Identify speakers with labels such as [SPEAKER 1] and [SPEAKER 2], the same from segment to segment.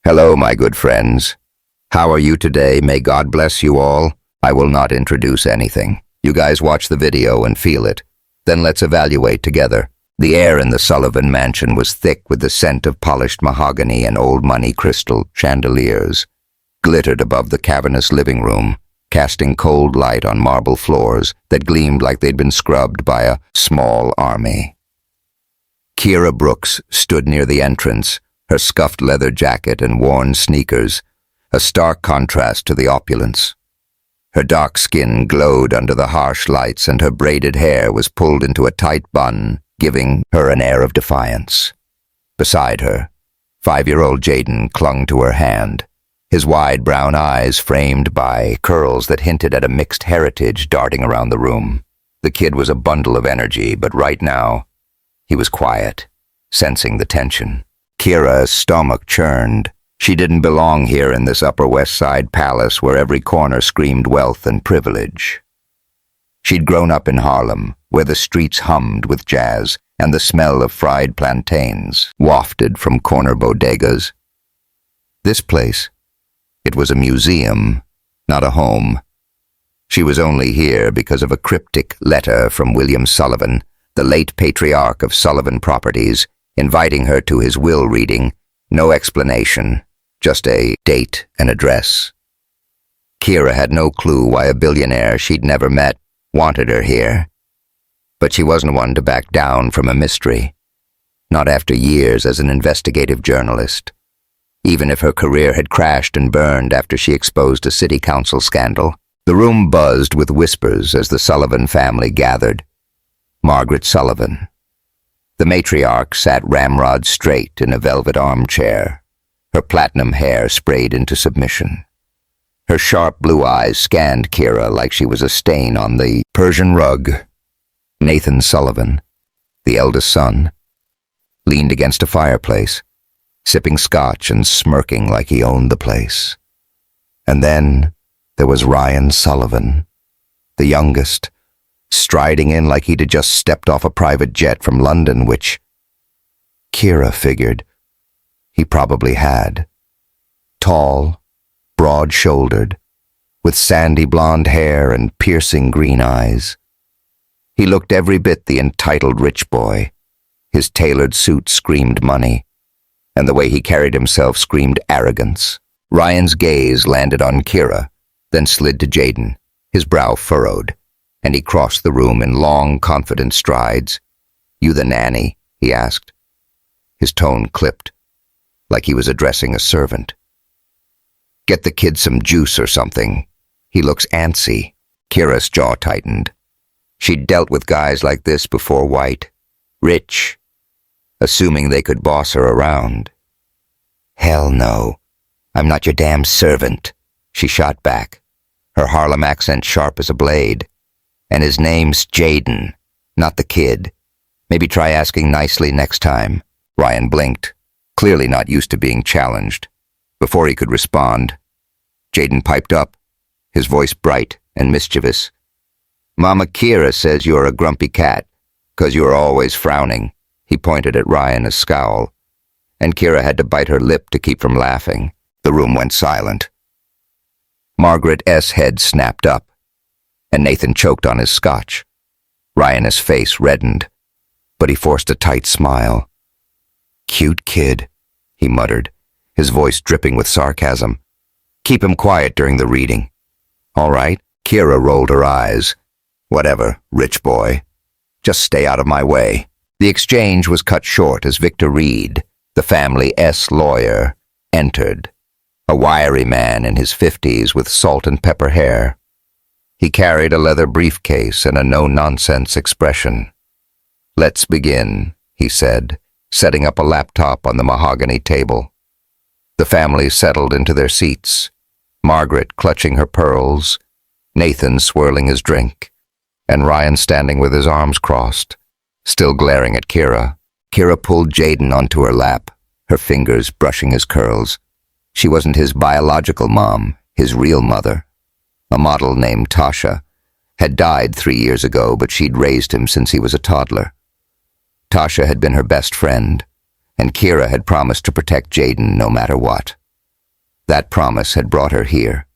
[SPEAKER 1] Hello, my good friends. How are you today? May God bless you all. I will not introduce anything. You guys watch the video and feel it. Then let's evaluate together. The air in the Sullivan mansion was thick with the scent of polished mahogany, and old money crystal chandeliers glittered above the cavernous living room, casting cold light on marble floors that gleamed like they'd been scrubbed by a small army. Kira Brooks stood near the entrance, her scuffed leather jacket and worn sneakers, a stark contrast to the opulence. Her dark skin glowed under the harsh lights, and her braided hair was pulled into a tight bun, giving her an air of defiance. Beside her, 5-year-old Jaden clung to her hand, his wide brown eyes framed by curls that hinted at a mixed heritage darting around the room. The kid was a bundle of energy, but right now, he was quiet, sensing the tension. Kira's stomach churned. She didn't belong here in this Upper West Side palace where every corner screamed wealth and privilege. She'd grown up in Harlem, where the streets hummed with jazz and the smell of fried plantains wafted from corner bodegas. This place, it was a museum, not a home. She was only here because of a cryptic letter from William Sullivan, the late patriarch of Sullivan Properties, inviting her to his will reading. No explanation, just a date and address. Kira had no clue why a billionaire she'd never met wanted her here. But she wasn't one to back down from a mystery, not after years as an investigative journalist. Even if her career had crashed and burned after she exposed a city council scandal. The room buzzed with whispers as the Sullivan family gathered. Margaret Sullivan. The matriarch sat ramrod straight in a velvet armchair, her platinum hair sprayed into submission. Her sharp blue eyes scanned Kira like she was a stain on the Persian rug. Nathan Sullivan, the eldest son, leaned against a fireplace, sipping scotch and smirking like he owned the place. And then there was Ryan Sullivan, the youngest, striding in like he'd just stepped off a private jet from London, which, Kira figured, he probably had. Tall, broad-shouldered, with sandy blonde hair and piercing green eyes. He looked every bit the entitled rich boy. His tailored suit screamed money, and the way he carried himself screamed arrogance. Ryan's gaze landed on Kira, then slid to Jaden, his brow furrowed, and he crossed the room in long, confident strides. "You the nanny?" he asked. His tone clipped, like he was addressing a servant. "Get the kid some juice or something. He looks antsy." Kira's jaw tightened. She'd dealt with guys like this before, white, rich, assuming they could boss her around. "Hell no. I'm not your damn servant," she shot back, her Harlem accent sharp as a blade. "And his name's Jaden, not the kid. Maybe try asking nicely next time." Ryan blinked, clearly not used to being challenged. Before he could respond, Jaden piped up, his voice bright and mischievous. "Mama Kira says you're a grumpy cat, 'cause you're always frowning." He pointed at Ryan, scowl, and Kira had to bite her lip to keep from laughing. The room went silent. Margaret S. head snapped up, and Nathan choked on his scotch. Ryan's face reddened, but he forced a tight smile. "Cute kid," he muttered, his voice dripping with sarcasm. "Keep him quiet during the reading." "All right." Kira rolled her eyes. "Whatever, rich boy. Just stay out of my way." The exchange was cut short as Victor Reed, the family S lawyer, entered, a wiry man in his 50s with salt and pepper hair. He carried a leather briefcase and a no-nonsense expression. "Let's begin," he said, setting up a laptop on the mahogany table. The family settled into their seats, Margaret clutching her pearls, Nathan swirling his drink, and Ryan standing with his arms crossed, still glaring at Kira. Kira pulled Jaden onto her lap, her fingers brushing his curls. She wasn't his biological mom, his real mother. A model named Tasha had died 3 years ago, but she'd raised him since he was a toddler. Tasha had been her best friend, and Kira had promised to protect Jaden no matter what. That promise had brought her here,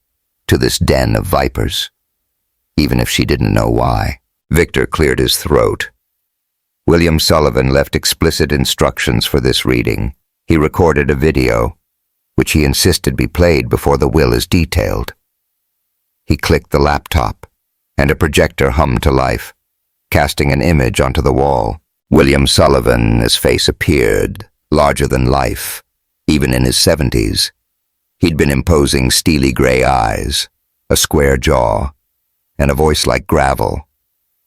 [SPEAKER 1] to this den of vipers, even if she didn't know why. Victor cleared his throat. William Sullivan left explicit instructions for this reading. He recorded a video, which he insisted be played before the will is detailed. He clicked the laptop, and a projector hummed to life, casting an image onto the wall. William Sullivan, his face appeared, larger than life, even in his 70s. He'd been imposing steely gray eyes, a square jaw, and a voice like gravel.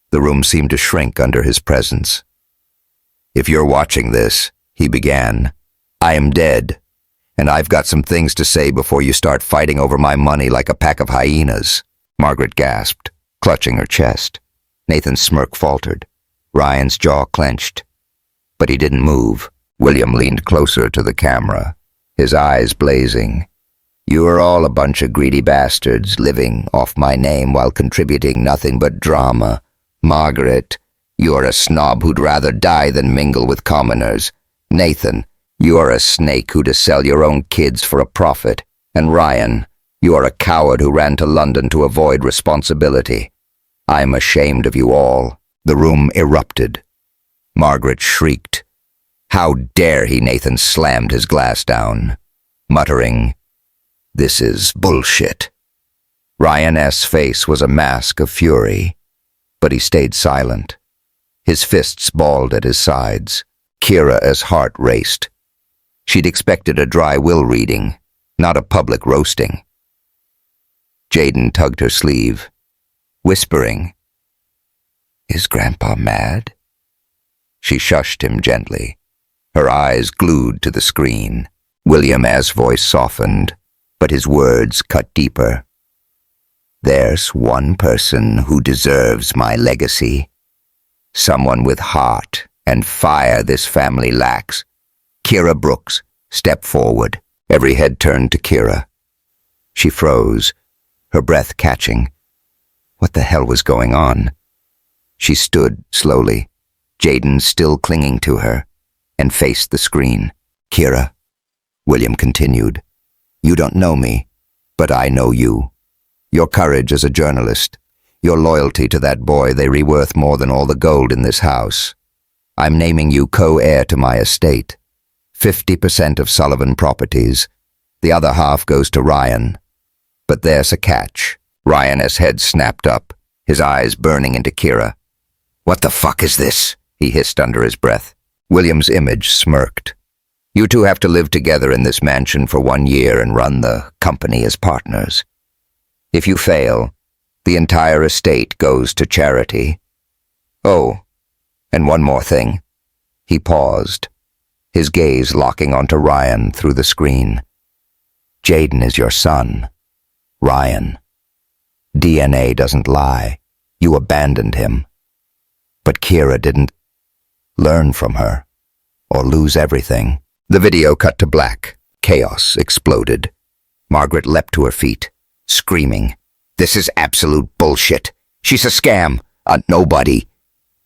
[SPEAKER 1] The room seemed to shrink under his presence. "If you're watching this," he began, "I am dead, and I've got some things to say before you start fighting over my money like a pack of hyenas." Margaret gasped, clutching her chest. Nathan's smirk faltered. Ryan's jaw clenched. But he didn't move. William leaned closer to the camera, his eyes blazing. "You are all a bunch of greedy bastards living off my name while contributing nothing but drama. Margaret, you are a snob who'd rather die than mingle with commoners. Nathan, you are a snake who'd sell your own kids for a profit. And Ryan, you are a coward who ran to London to avoid responsibility. I'm ashamed of you all." The room erupted. Margaret shrieked. "How dare he?" Nathan slammed his glass down, muttering, "This is bullshit." Ryan S.'s face was a mask of fury, but he stayed silent. His fists balled at his sides. Kira's heart raced. She'd expected a dry will reading, not a public roasting. Jaden tugged her sleeve, whispering, "Is Grandpa mad?" She shushed him gently, her eyes glued to the screen. William's voice softened, but his words cut deeper. "There's one person who deserves my legacy. Someone with heart and fire this family lacks. Kira Brooks, step forward." Every head turned to Kira. She froze, her breath catching. What the hell was going on? She stood slowly, Jaden still clinging to her, and faced the screen. "Kira," William continued, "you don't know me, but I know you. Your courage as a journalist, your loyalty to that boy, they are worth more than all the gold in this house. I'm naming you co-heir to my estate. 50% of Sullivan properties. The other half goes to Ryan. But there's a catch." Ryan's head snapped up, his eyes burning into Kira. "What the fuck is this?" he hissed under his breath. William's image smirked. "You two have to live together in this mansion for 1 year and run the company as partners. If you fail, the entire estate goes to charity. Oh, and one more thing." He paused, his gaze locking onto Ryan through the screen. "Jaden is your son, Ryan. DNA doesn't lie. You abandoned him. But Kira didn't. Learn from her, or lose everything." The video cut to black. Chaos exploded. Margaret leapt to her feet, screaming, "This is absolute bullshit. She's a scam, a nobody."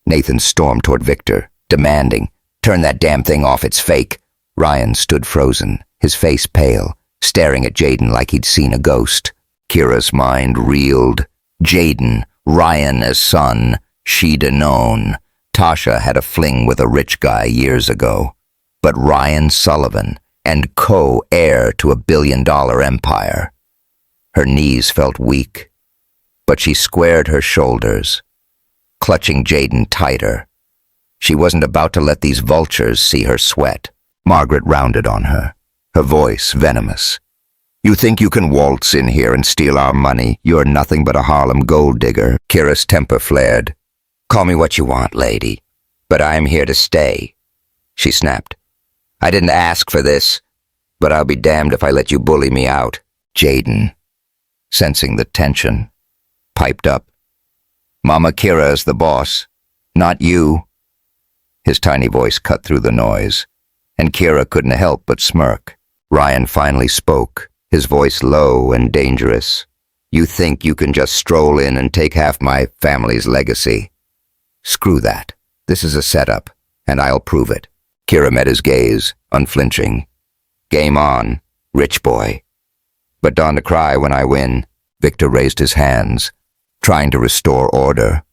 [SPEAKER 1] Nathan stormed toward Victor, demanding, "Turn that damn thing off, it's fake." Ryan stood frozen, his face pale, staring at Jaden like he'd seen a ghost. Kira's mind reeled. Jaden, Ryan's son, she'd known. Tasha had a fling with a rich guy years ago. But Ryan Sullivan, and co-heir to a billion-dollar empire. Her knees felt weak, but she squared her shoulders, clutching Jaden tighter. She wasn't about to let these vultures see her sweat. Margaret rounded on her, her voice venomous. "You think you can waltz in here and steal our money? You're nothing but a Harlem gold digger." Kira's temper flared. "Call me what you want, lady, but I'm here to stay," she snapped. "I didn't ask for this, but I'll be damned if I let you bully me out." Jaden, sensing the tension, piped up. "Mama Kira's the boss, not you." His tiny voice cut through the noise, and Kira couldn't help but smirk. Ryan finally spoke, his voice low and dangerous. "You think you can just stroll in and take half my family's legacy? Screw that. This is a setup, and I'll prove it." Kira met his gaze, unflinching. "Game on, rich boy." But don't cry when I win. Victor raised his hands, trying to restore order.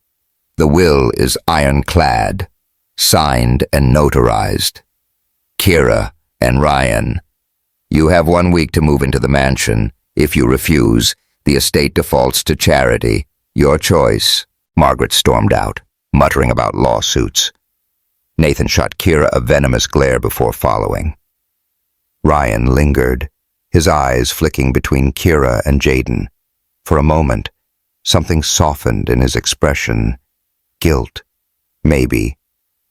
[SPEAKER 1] The will is ironclad, signed and notarized. Kira and Ryan, you have 1 week to move into the mansion. If you refuse, the estate defaults to charity. Your choice. Margaret stormed out, muttering about lawsuits. Nathan shot Kira a venomous glare before following. Ryan lingered, his eyes flicking between Kira and Jaden. For a moment, something softened in his expression. Guilt, maybe,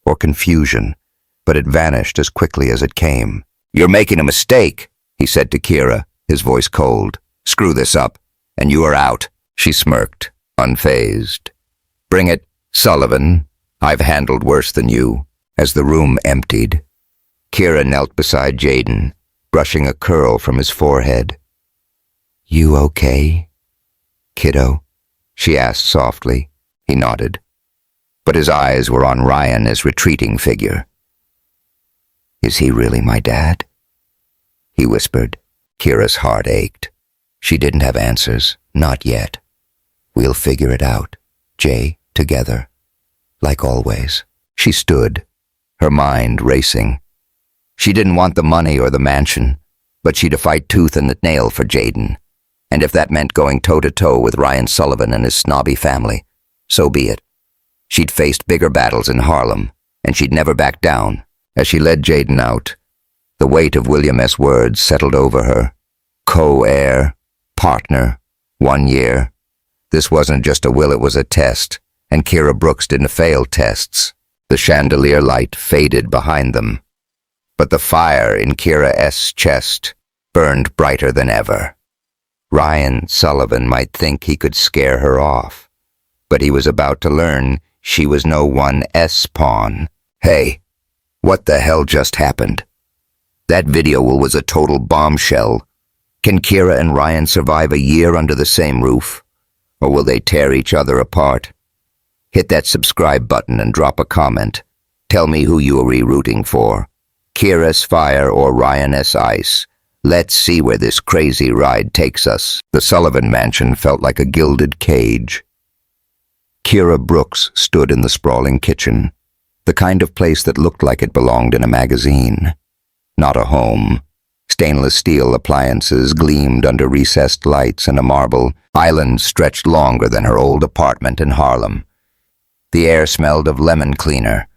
[SPEAKER 1] or confusion, but it vanished as quickly as it came. You're making a mistake, he said to Kira, his voice cold. Screw this up, and you are out. She smirked, unfazed. Bring it, Sullivan. I've handled worse than you. As the room emptied, Kira knelt beside Jaden, brushing a curl from his forehead. You okay, kiddo? She asked softly. He nodded, but his eyes were on Ryan, his retreating figure. Is he really my dad? He whispered. Kira's heart ached. She didn't have answers, not yet. We'll figure it out, Jay, together. Like always. She stood, her mind racing. She didn't want the money or the mansion, but she'd fight tooth and nail for Jaden. And if that meant going toe-to-toe with Ryan Sullivan and his snobby family, so be it. She'd faced bigger battles in Harlem, and she'd never back down. As she led Jaden out, the weight of William S. words settled over her. Co-heir, partner, 1 year. This wasn't just a will, it was a test, and Kira Brooks didn't fail tests. The chandelier light faded behind them, but the fire in Kira S.'s chest burned brighter than ever. Ryan Sullivan might think he could scare her off, but he was about to learn she was no 1S pawn. Hey, what the hell just happened? That video was a total bombshell. Can Kira and Ryan survive a year under the same roof? Or will they tear each other apart? Hit that subscribe button and drop a comment. Tell me who you are rooting for. Kira's fire or Ryan's ice. Let's see where this crazy ride takes us. The Sullivan mansion felt like a gilded cage. Kira Brooks stood in the sprawling kitchen, the kind of place that looked like it belonged in a magazine. Not a home. Stainless steel appliances gleamed under recessed lights, and a marble island stretched longer than her old apartment in Harlem. The air smelled of lemon cleaner,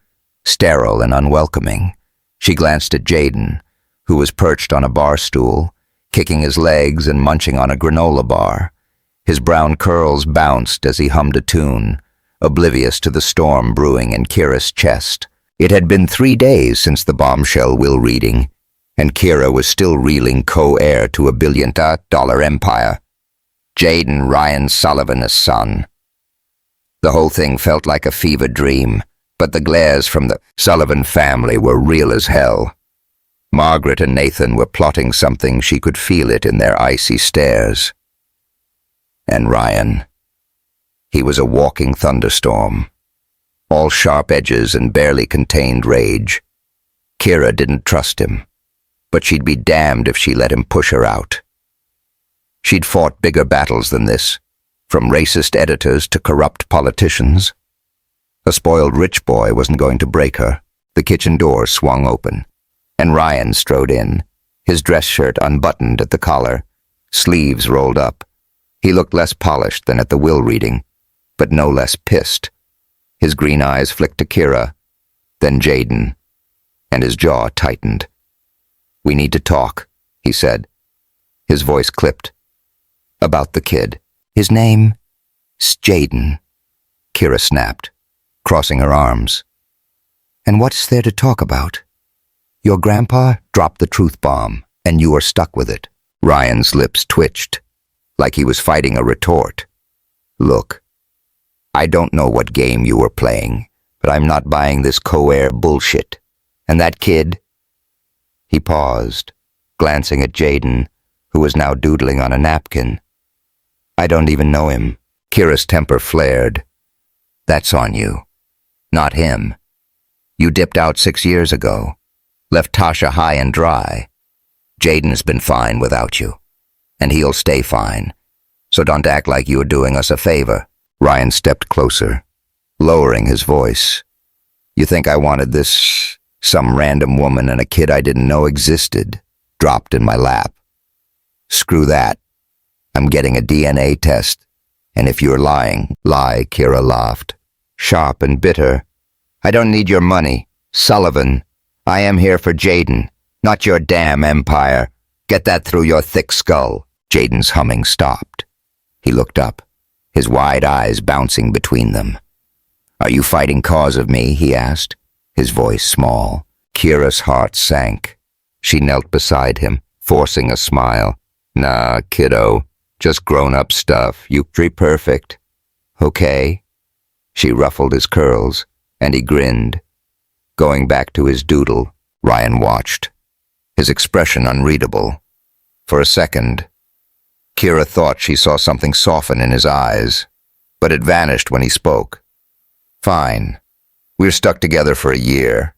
[SPEAKER 1] sterile and unwelcoming. She glanced at Jaden, who was perched on a bar stool, kicking his legs and munching on a granola bar. His brown curls bounced as he hummed a tune, oblivious to the storm brewing in Kira's chest. It had been 3 days since the bombshell will reading, and Kira was still reeling co-heir to a $1 billion empire. Jaden Ryan Sullivan's son. The whole thing felt like a fever dream, but the glares from the Sullivan family were real as hell. Margaret and Nathan were plotting something. She could feel it in their icy stares. And Ryan. He was a walking thunderstorm, all sharp edges and barely contained rage. Kira didn't trust him, but she'd be damned if she let him push her out. She'd fought bigger battles than this, from racist editors to corrupt politicians. A spoiled rich boy wasn't going to break her. The kitchen door swung open, and Ryan strode in, his dress shirt unbuttoned at the collar, sleeves rolled up. He looked less polished than at the will reading, but no less pissed. His green eyes flicked to Kira, then Jaden, and his jaw tightened. We need to talk, he said. His voice clipped. About the kid. His name's Jaden, Kira snapped, crossing her arms. And what's there to talk about? Your grandpa dropped the truth bomb, and you are stuck with it. Ryan's lips twitched, like he was fighting a retort. Look, I don't know what game you were playing, but I'm not buying this co-heir bullshit. And that kid... He paused, glancing at Jaden, who was now doodling on a napkin. I don't even know him. Kira's temper flared. That's on you, not him. You dipped out 6 years ago, left Tasha high and dry. Jaden's been fine without you. and he'll stay fine. So don't act like you're doing us a favor." Ryan stepped closer, lowering his voice. "You think I wanted this? Some random woman and a kid I didn't know existed, dropped in my lap. Screw that. I'm getting a DNA test, and if you're lying, lie," Kira laughed, sharp and bitter. "I don't need your money, Sullivan. I am here for Jaden, not your damn empire. Get that through your thick skull." Jaden's humming stopped. He looked up, his wide eyes bouncing between them. "Are you fighting cause of me?" he asked, his voice small. Kira's heart sank. She knelt beside him, forcing a smile. "Nah, kiddo, just grown-up stuff. You pretty perfect." "Okay." She ruffled his curls, and he grinned. Going back to his doodle, Ryan watched, his expression unreadable. For a second, Kira thought she saw something soften in his eyes, but it vanished when he spoke. "Fine. We're stuck together for a year,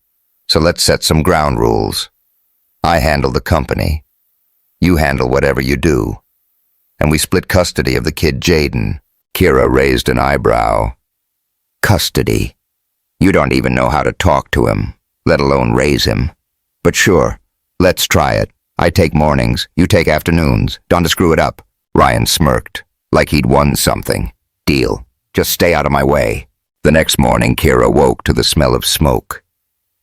[SPEAKER 1] so let's set some ground rules. I handle the company. You handle whatever you do. And we split custody of the kid Jaden." Kira raised an eyebrow. "Custody? You don't even know how to talk to him, let alone raise him. But sure, let's try it. I take mornings, you take afternoons. Don't screw it up." Ryan smirked, like he'd won something. "Deal. Just stay out of my way." The next morning, Kira woke to the smell of smoke.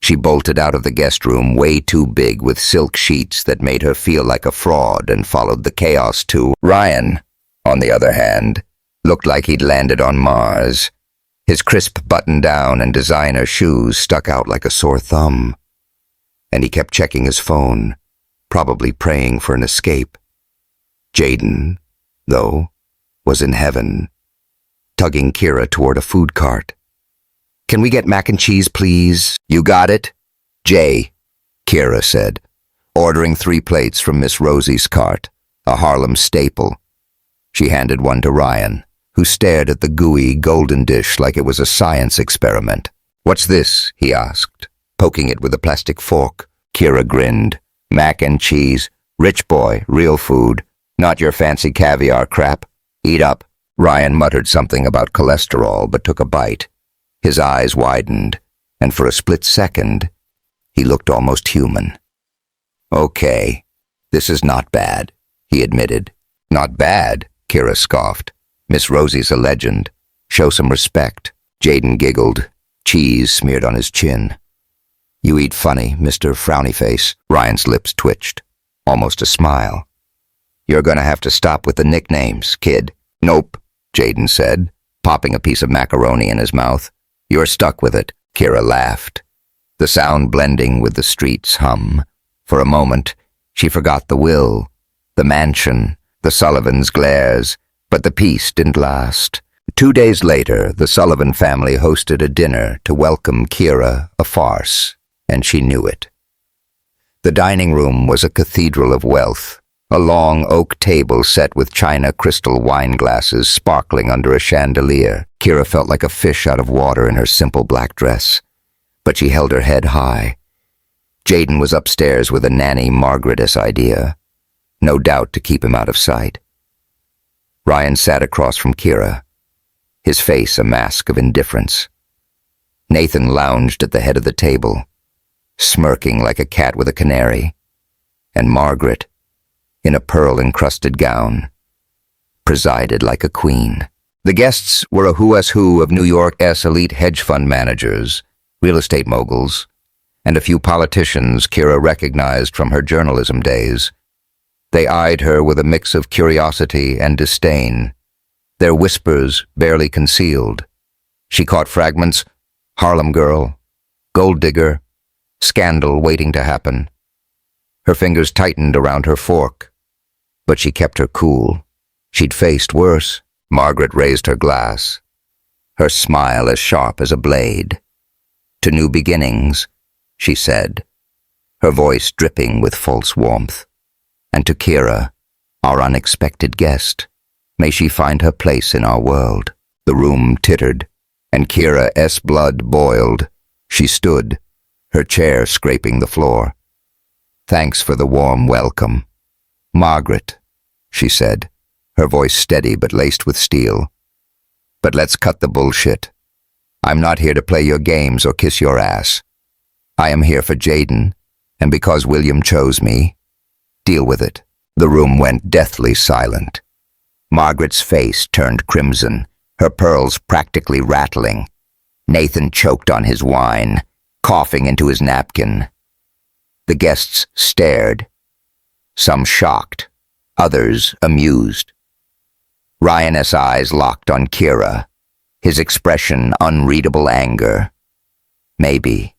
[SPEAKER 1] She bolted out of the guest room way too big with silk sheets that made her feel like a fraud and followed the chaos too. Ryan, on the other hand, looked like he'd landed on Mars. His crisp button-down and designer shoes stuck out like a sore thumb. And he kept checking his phone, probably praying for an escape. Jaden, though, was in heaven, tugging Kira toward a food cart. "Can we get mac and cheese, please?" "You got it?" "Jay," Kira said, ordering 3 plates from Miss Rosie's cart, a Harlem staple. She handed one to Ryan, who stared at the gooey, golden dish like it was a science experiment. "What's this?" he asked, poking it with a plastic fork. Kira grinned. "Mac and cheese. Rich boy, real food. Not your fancy caviar crap. Eat up." Ryan muttered something about cholesterol, but took a bite. His eyes widened, and for a split second, he looked almost human. "Okay, this is not bad," he admitted. "Not bad?" Kira scoffed. "Miss Rosie's a legend. Show some respect." Jaden giggled, cheese smeared on his chin. "You eat funny, Mr. Frowny Face." Ryan's lips twitched, almost a smile. "You're gonna have to stop with the nicknames, kid." "Nope," Jaden said, popping a piece of macaroni in his mouth. "You're stuck with it." Kira laughed, the sound blending with the street's hum. For a moment, she forgot the will, the mansion, the Sullivans' glares, but the peace didn't last. 2 days later, the Sullivan family hosted a dinner to welcome Kira, a farce, and she knew it. The dining room was a cathedral of wealth, a long oak table set with china crystal wine glasses sparkling under a chandelier. Kira felt like a fish out of water in her simple black dress, but she held her head high. Jaden was upstairs with a nanny Margaretess idea, no doubt to keep him out of sight. Ryan sat across from Kira, his face a mask of indifference. Nathan lounged at the head of the table, smirking like a cat with a canary, and Margaret, in a pearl-encrusted gown, presided like a queen. The guests were a who's who of New York's elite hedge fund managers, real estate moguls, and a few politicians Kira recognized from her journalism days. They eyed her with a mix of curiosity and disdain, their whispers barely concealed. She caught fragments: Harlem girl, gold digger, scandal waiting to happen. Her fingers tightened around her fork, but she kept her cool. She'd faced worse. Margaret raised her glass, her smile as sharp as a blade. "To new beginnings," she said, her voice dripping with false warmth. "And to Kira, our unexpected guest, may she find her place in our world." The room tittered, and Kira's blood boiled. She stood, her chair scraping the floor. "Thanks for the warm welcome, Margaret." she said, her voice steady but laced with steel. But let's cut the bullshit. I'm not here to play your games or kiss your ass. I am here for Jaden, and because William chose me, deal with it. The room went deathly silent. Margaret's face turned crimson, her pearls practically rattling. Nathan choked on his wine, coughing into his napkin. The guests stared, some shocked, others amused. Ryan's eyes locked on Kira, his expression unreadable anger. Maybe.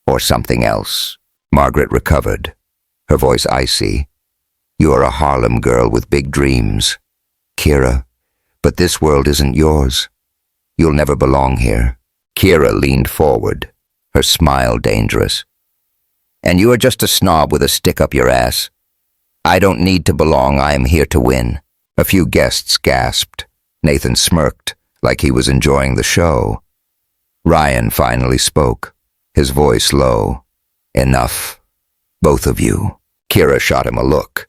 [SPEAKER 1] Or something else. Margaret recovered, her voice icy. You are a Harlem girl with big dreams, Kira, but this world isn't yours. You'll never belong here. Kira leaned forward, her smile dangerous. And you are just a snob with a stick up your ass. I don't need to belong, I am here to win. A few guests gasped. Nathan smirked, like he was enjoying the show. Ryan finally spoke, his voice low. Enough, both of you. Kira shot him a look.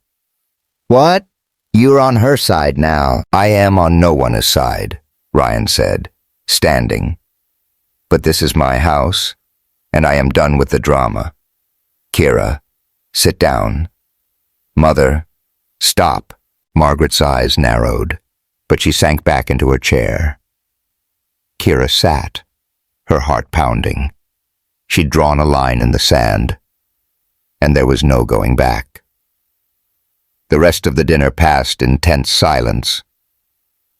[SPEAKER 1] What? You're on her side now. I am on no one's side, Ryan said, standing. But this is my house, and I am done with the drama. Kira, sit down. Mother, stop. Margaret's eyes narrowed, but she sank back into her chair. Kira sat, her heart pounding. She'd drawn a line in the sand, and there was no going back. The rest of the dinner passed in tense silence,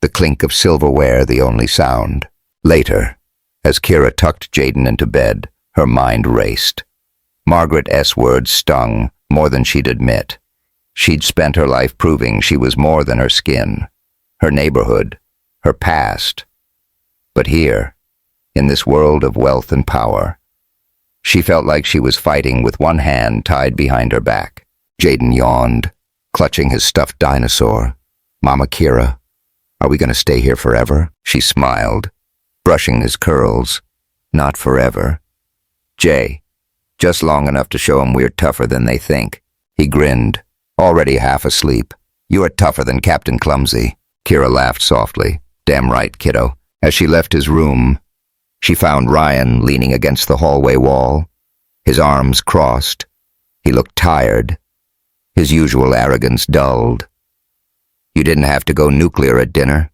[SPEAKER 1] the clink of silverware the only sound. Later, as Kira tucked Jaden into bed, her mind raced. Margaret's words stung more than she'd admit. She'd spent her life proving she was more than her skin, her neighborhood, her past. But here, in this world of wealth and power, she felt like she was fighting with one hand tied behind her back. Jaden yawned, clutching his stuffed dinosaur. Mama Kira, are we going to stay here forever? She smiled, brushing his curls. Not forever. Jay, just long enough to show him we're tougher than they think. He grinned, already half asleep. You are tougher than Captain Clumsy. Kira laughed softly. Damn right, kiddo. As she left his room, she found Ryan leaning against the hallway wall, his arms crossed. He looked tired, his usual arrogance dulled. You didn't have to go nuclear at dinner,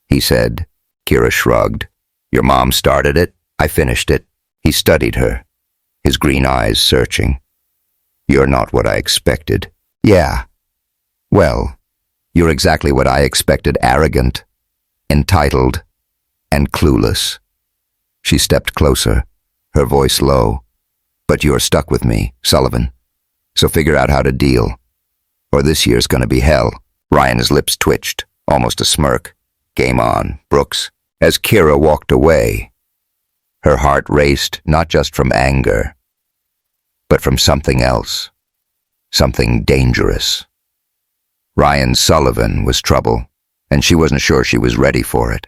[SPEAKER 1] he said. Kira shrugged. Your mom started it, I finished it. He studied her, his green eyes searching. You're not what I expected. Yeah. Well, you're exactly what I expected, arrogant, entitled, and clueless. She stepped closer, her voice low. But you're stuck with me, Sullivan. So figure out how to deal, or this year's gonna be hell. Ryan's lips twitched, almost a smirk. Game on, Brooks. As Kira walked away, her heart raced not just from anger, but from something else, something dangerous. Ryan Sullivan was trouble, and she wasn't sure she was ready for it.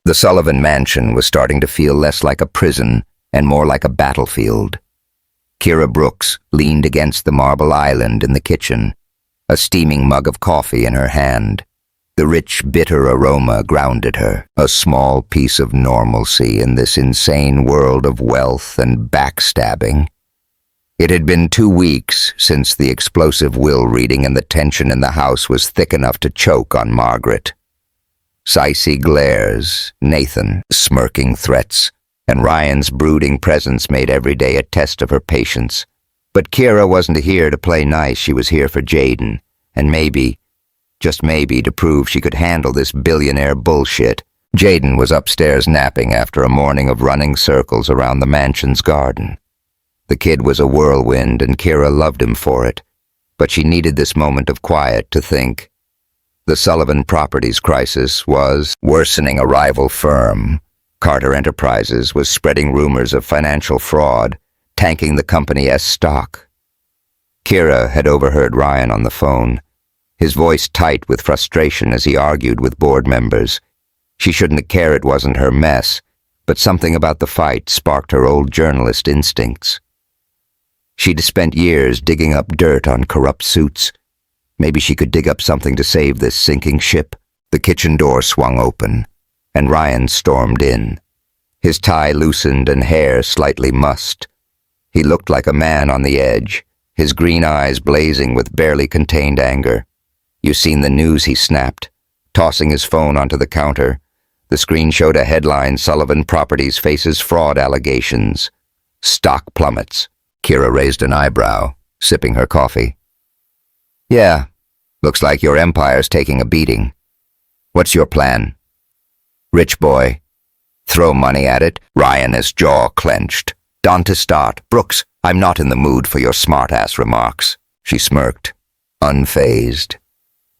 [SPEAKER 1] The Sullivan mansion was starting to feel less like a prison and more like a battlefield. Kira Brooks leaned against the marble island in the kitchen, a steaming mug of coffee in her hand. The rich, bitter aroma grounded her, a small piece of normalcy in this insane world of wealth and backstabbing. It had been 2 weeks since the explosive will reading, and the tension in the house was thick enough to choke on Margaret. Icy glares, Nathan smirking threats, and Ryan's brooding presence made every day a test of her patience. But Kira wasn't here to play nice, she was here for Jaden, and maybe, just maybe, to prove she could handle this billionaire bullshit. Jaden was upstairs napping after a morning of running circles around the mansion's garden. The kid was a whirlwind, and Kira loved him for it, but she needed this moment of quiet to think. The Sullivan Properties crisis was worsening a rival firm. Carter Enterprises was spreading rumors of financial fraud, tanking the company's stock. Kira had overheard Ryan on the phone, his voice tight with frustration as he argued with board members. She shouldn't care it wasn't her mess, but something about the fight sparked her old journalist instincts. She'd spent years digging up dirt on corrupt suits, Maybe she could dig up something to save this sinking ship. The kitchen door swung open, and Ryan stormed in. His tie loosened and hair slightly mussed. He looked like a man on the edge, his green eyes blazing with barely contained anger. "You seen the news?" he snapped, tossing his phone onto the counter. The screen showed a headline: Sullivan Properties faces fraud allegations. Stock plummets. Kira raised an eyebrow, sipping her coffee. "Yeah, looks like your empire's taking a beating. What's your plan?" "Rich boy. Throw money at it." Ryan's jaw clenched. "Don to start. Brooks, I'm not in the mood for your smart-ass remarks." She smirked, unfazed.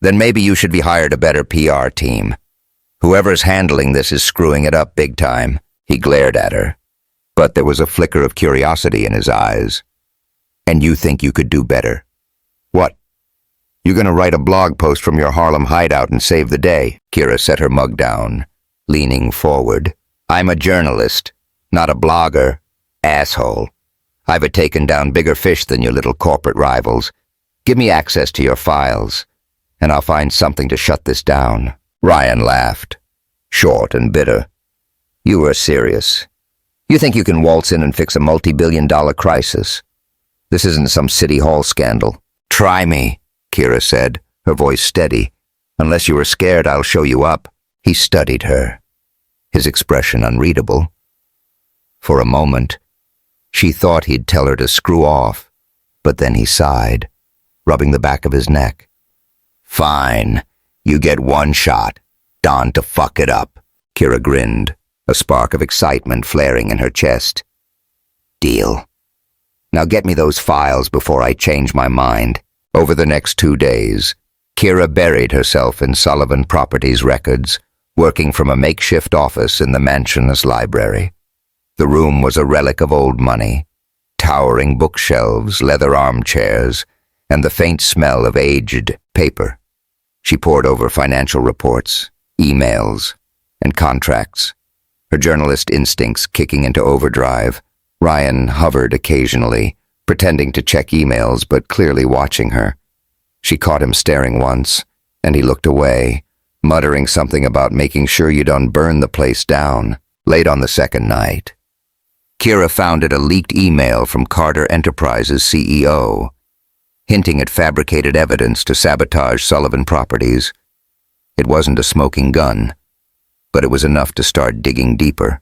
[SPEAKER 1] "Then maybe you should be hired a better PR team. Whoever's handling this is screwing it up big time." He glared at her, but there was a flicker of curiosity in his eyes. "And you think you could do better?" "What? You gonna write a blog post from your Harlem hideout and save the day?" Kira set her mug down, leaning forward. "I'm a journalist, not a blogger, asshole. I've taken down bigger fish than your little corporate rivals. Give me access to your files, and I'll find something to shut this down." Ryan laughed, short and bitter. "You were serious. You think you can waltz in and fix a multi-billion-dollar crisis? This isn't some city hall scandal." "Try me," Kira said, her voice steady. "Unless you were scared, I'll show you up." He studied her, his expression unreadable. For a moment, she thought he'd tell her to screw off, but then he sighed, rubbing the back of his neck. "Fine. You get one shot. Don to fuck it up." Kira grinned, a spark of excitement flaring in her chest. "Deal. Now get me those files before I change my mind." Over the next 2 days, Kira buried herself in Sullivan Properties records, working from a makeshift office in the mansion's library. The room was a relic of old money: towering bookshelves, leather armchairs, and the faint smell of aged paper. She pored over financial reports, emails, and contracts, her journalist instincts kicking into overdrive. Ryan hovered occasionally, pretending to check emails but clearly watching her. She caught him staring once, and he looked away, muttering something about making sure you don't burn the place down. Late on the second night, Kira found a leaked email from Carter Enterprises' CEO, hinting at fabricated evidence to sabotage Sullivan Properties. It wasn't a smoking gun, but it was enough to start digging deeper.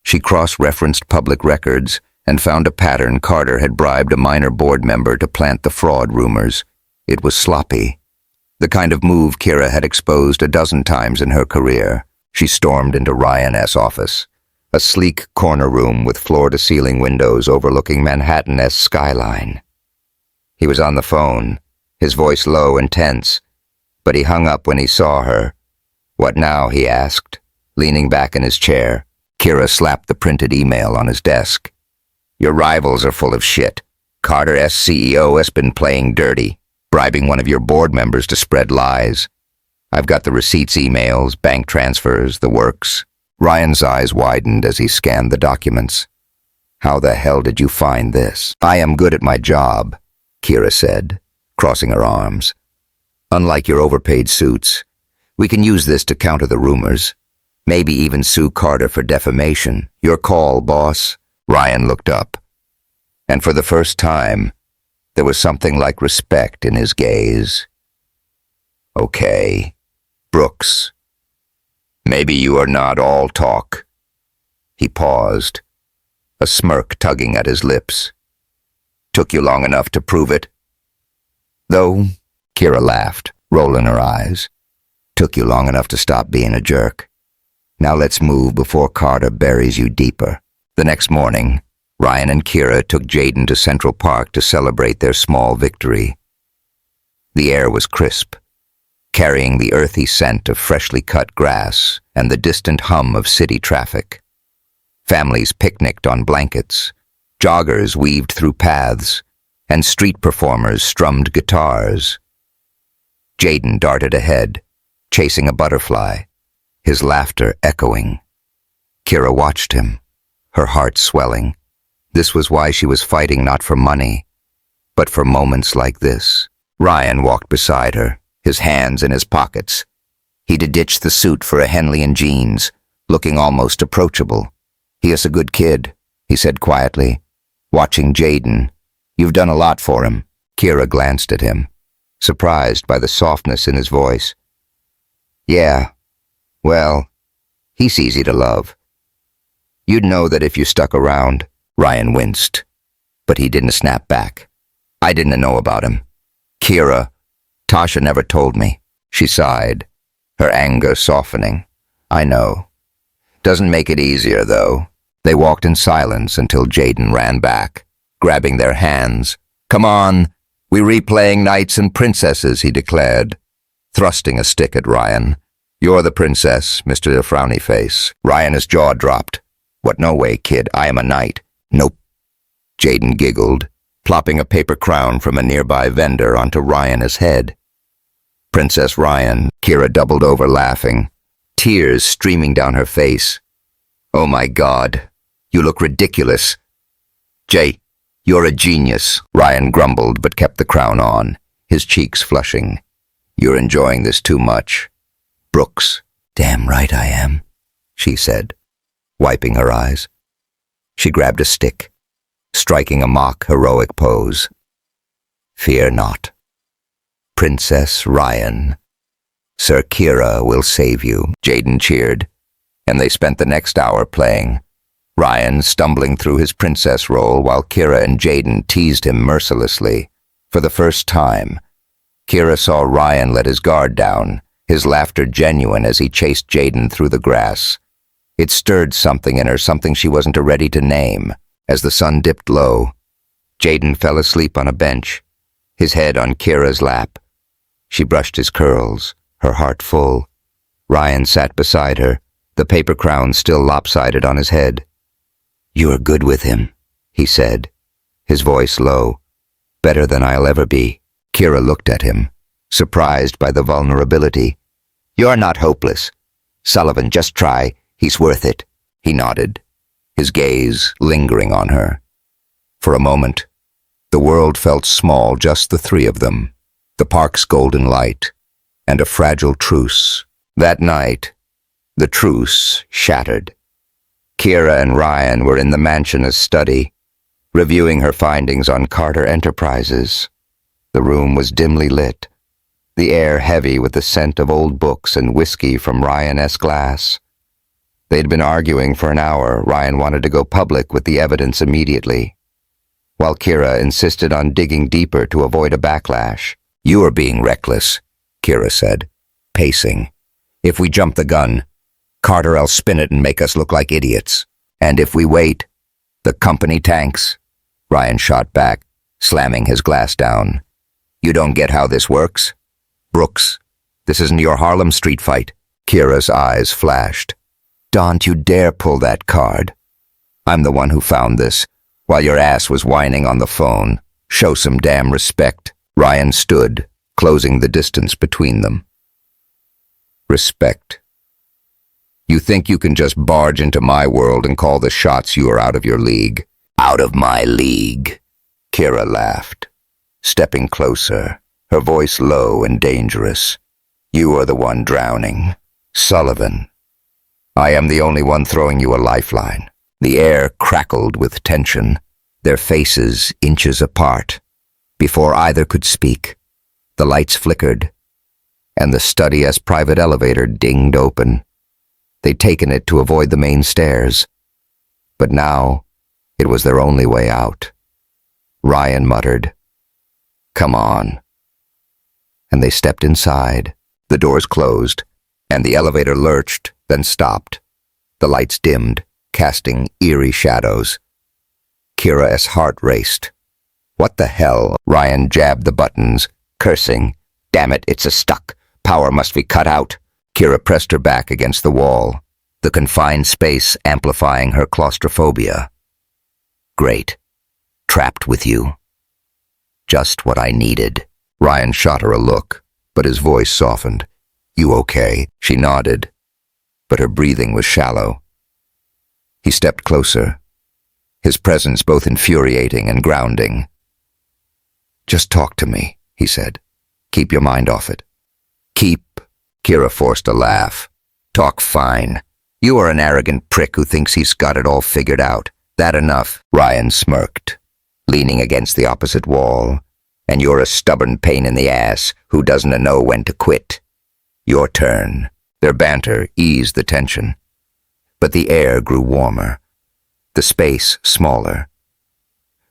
[SPEAKER 1] She cross-referenced public records and found a pattern. Carter had bribed a minor board member to plant the fraud rumors. It was sloppy, the kind of move Kira had exposed a dozen times in her career. She stormed into Ryan's office, a sleek corner room with floor-to-ceiling windows overlooking Manhattan's skyline. He was on the phone, his voice low and tense, but he hung up when he saw her. "What now?" he asked, leaning back in his chair. Kira slapped the printed email on his desk. "Your rivals are full of shit. Carter's CEO has been playing dirty, bribing one of your board members to spread lies. I've got the receipts, emails, bank transfers, the works." Ryan's eyes widened as he scanned the documents. "How the hell did you find this?" "I am good at my job," Kira said, crossing her arms. "Unlike your overpaid suits, we can use this to counter the rumors. Maybe even sue Carter for defamation. Your call, boss." Ryan looked up, and for the first time, there was something like respect in his gaze. "Okay, Brooks. Maybe you are not all talk." He paused, a smirk tugging at his lips. "Took you long enough to prove it?" "Though," Kira laughed, rolling her eyes. "Took you long enough to stop being a jerk. Now let's move before Carter buries you deeper." The next morning, Ryan and Kira took Jaden to Central Park to celebrate their small victory. The air was crisp, carrying the earthy scent of freshly cut grass and the distant hum of city traffic. Families picnicked on blankets, joggers weaved through paths, and street performers strummed guitars. Jaden darted ahead, chasing a butterfly, his laughter echoing. Kira watched him, her heart swelling. This was why she was fighting, not for money, but for moments like this. Ryan walked beside her, his hands in his pockets. He'd ditched the suit for a Henley and jeans, looking almost approachable. "He is a good kid," he said quietly, watching Jaden. "You've done a lot for him." Kira glanced at him, surprised by the softness in his voice. "Yeah, well, he's easy to love. You'd know that if you stuck around." Ryan winced, but he didn't snap back. "I didn't know about him. Kira, Tasha never told me." She sighed, her anger softening. "I know. Doesn't make it easier, though." They walked in silence until Jaden ran back, grabbing their hands. "Come on, we're replaying knights and princesses," he declared, thrusting a stick at Ryan. "You're the princess, Mr. Frowny Face." Ryan's jaw dropped. "What, no way, kid, I am a knight." "Nope." Jaden giggled, plopping a paper crown from a nearby vendor onto Ryan's head. "Princess Ryan," Kira doubled over laughing, tears streaming down her face. "Oh my God, you look ridiculous." "Jay, you're a genius," Ryan grumbled but kept the crown on, his cheeks flushing. "You're enjoying this too much." "Brooks." "Damn right I am," she said, wiping her eyes. She grabbed a stick, striking a mock heroic pose. "Fear not. Princess Ryan. Sir Kira will save you," Jaden cheered, and they spent the next hour playing, Ryan stumbling through his princess role while Kira and Jaden teased him mercilessly. For the first time, Kira saw Ryan let his guard down, his laughter genuine as he chased Jaden through the grass. It stirred something in her, something she wasn't ready to name. As the sun dipped low, Jaden fell asleep on a bench, his head on Kira's lap. She brushed his curls, her heart full. Ryan sat beside her, the paper crown still lopsided on his head. "You are good with him," he said, his voice low. "Better than I'll ever be." Kira looked at him, surprised by the vulnerability. "You're not hopeless. Sullivan, just try. He's worth it." He nodded, his gaze lingering on her. For a moment, the world felt small, just the three of them, the park's golden light, and a fragile truce. That night, the truce shattered. Kira and Ryan were in the mansion's study, reviewing her findings on Carter Enterprises. The room was dimly lit, the air heavy with the scent of old books and whiskey from Ryan's glass. They'd been arguing for an hour. Ryan wanted to go public with the evidence immediately, while Kira insisted on digging deeper to avoid a backlash. "You are being reckless," Kira said, pacing. "If we jump the gun, Carter'll spin it and make us look like idiots. And if we wait, the company tanks." Ryan shot back, slamming his glass down. "You don't get how this works? Brooks, this isn't your Harlem Street fight." Kira's eyes flashed. "Don't you dare pull that card. I'm the one who found this, while your ass was whining on the phone. Show some damn respect." Ryan stood, closing the distance between them. "Respect. You think you can just barge into my world and call the shots? You are out of your league." "Out of my league," Kira laughed, stepping closer, her voice low and dangerous. "You are the one drowning. Sullivan. I am the only one throwing you a lifeline." The air crackled with tension, their faces inches apart. Before either could speak, the lights flickered, and the study's private elevator dinged open. They'd taken it to avoid the main stairs, but now it was their only way out. Ryan muttered, "Come on." And they stepped inside. The doors closed, and the elevator lurched, then stopped. The lights dimmed, casting eerie shadows. Kira's heart raced. "What the hell?" Ryan jabbed the buttons, cursing. "Damn it, it's stuck. Power must be cut out." Kira pressed her back against the wall, the confined space amplifying her claustrophobia. "Great. Trapped with you. Just what I needed." Ryan shot her a look, but his voice softened. "You okay?" She nodded, but her breathing was shallow. He stepped closer, his presence both infuriating and grounding. "Just talk to me," he said. Keep your mind off it. Kira forced a laugh. Talk fine. You are an arrogant prick who thinks he's got it all figured out. That enough? Ryan smirked, leaning against the opposite wall. And you're a stubborn pain in the ass who doesn't know when to quit. Your turn. Their banter eased the tension. But the air grew warmer, the space smaller.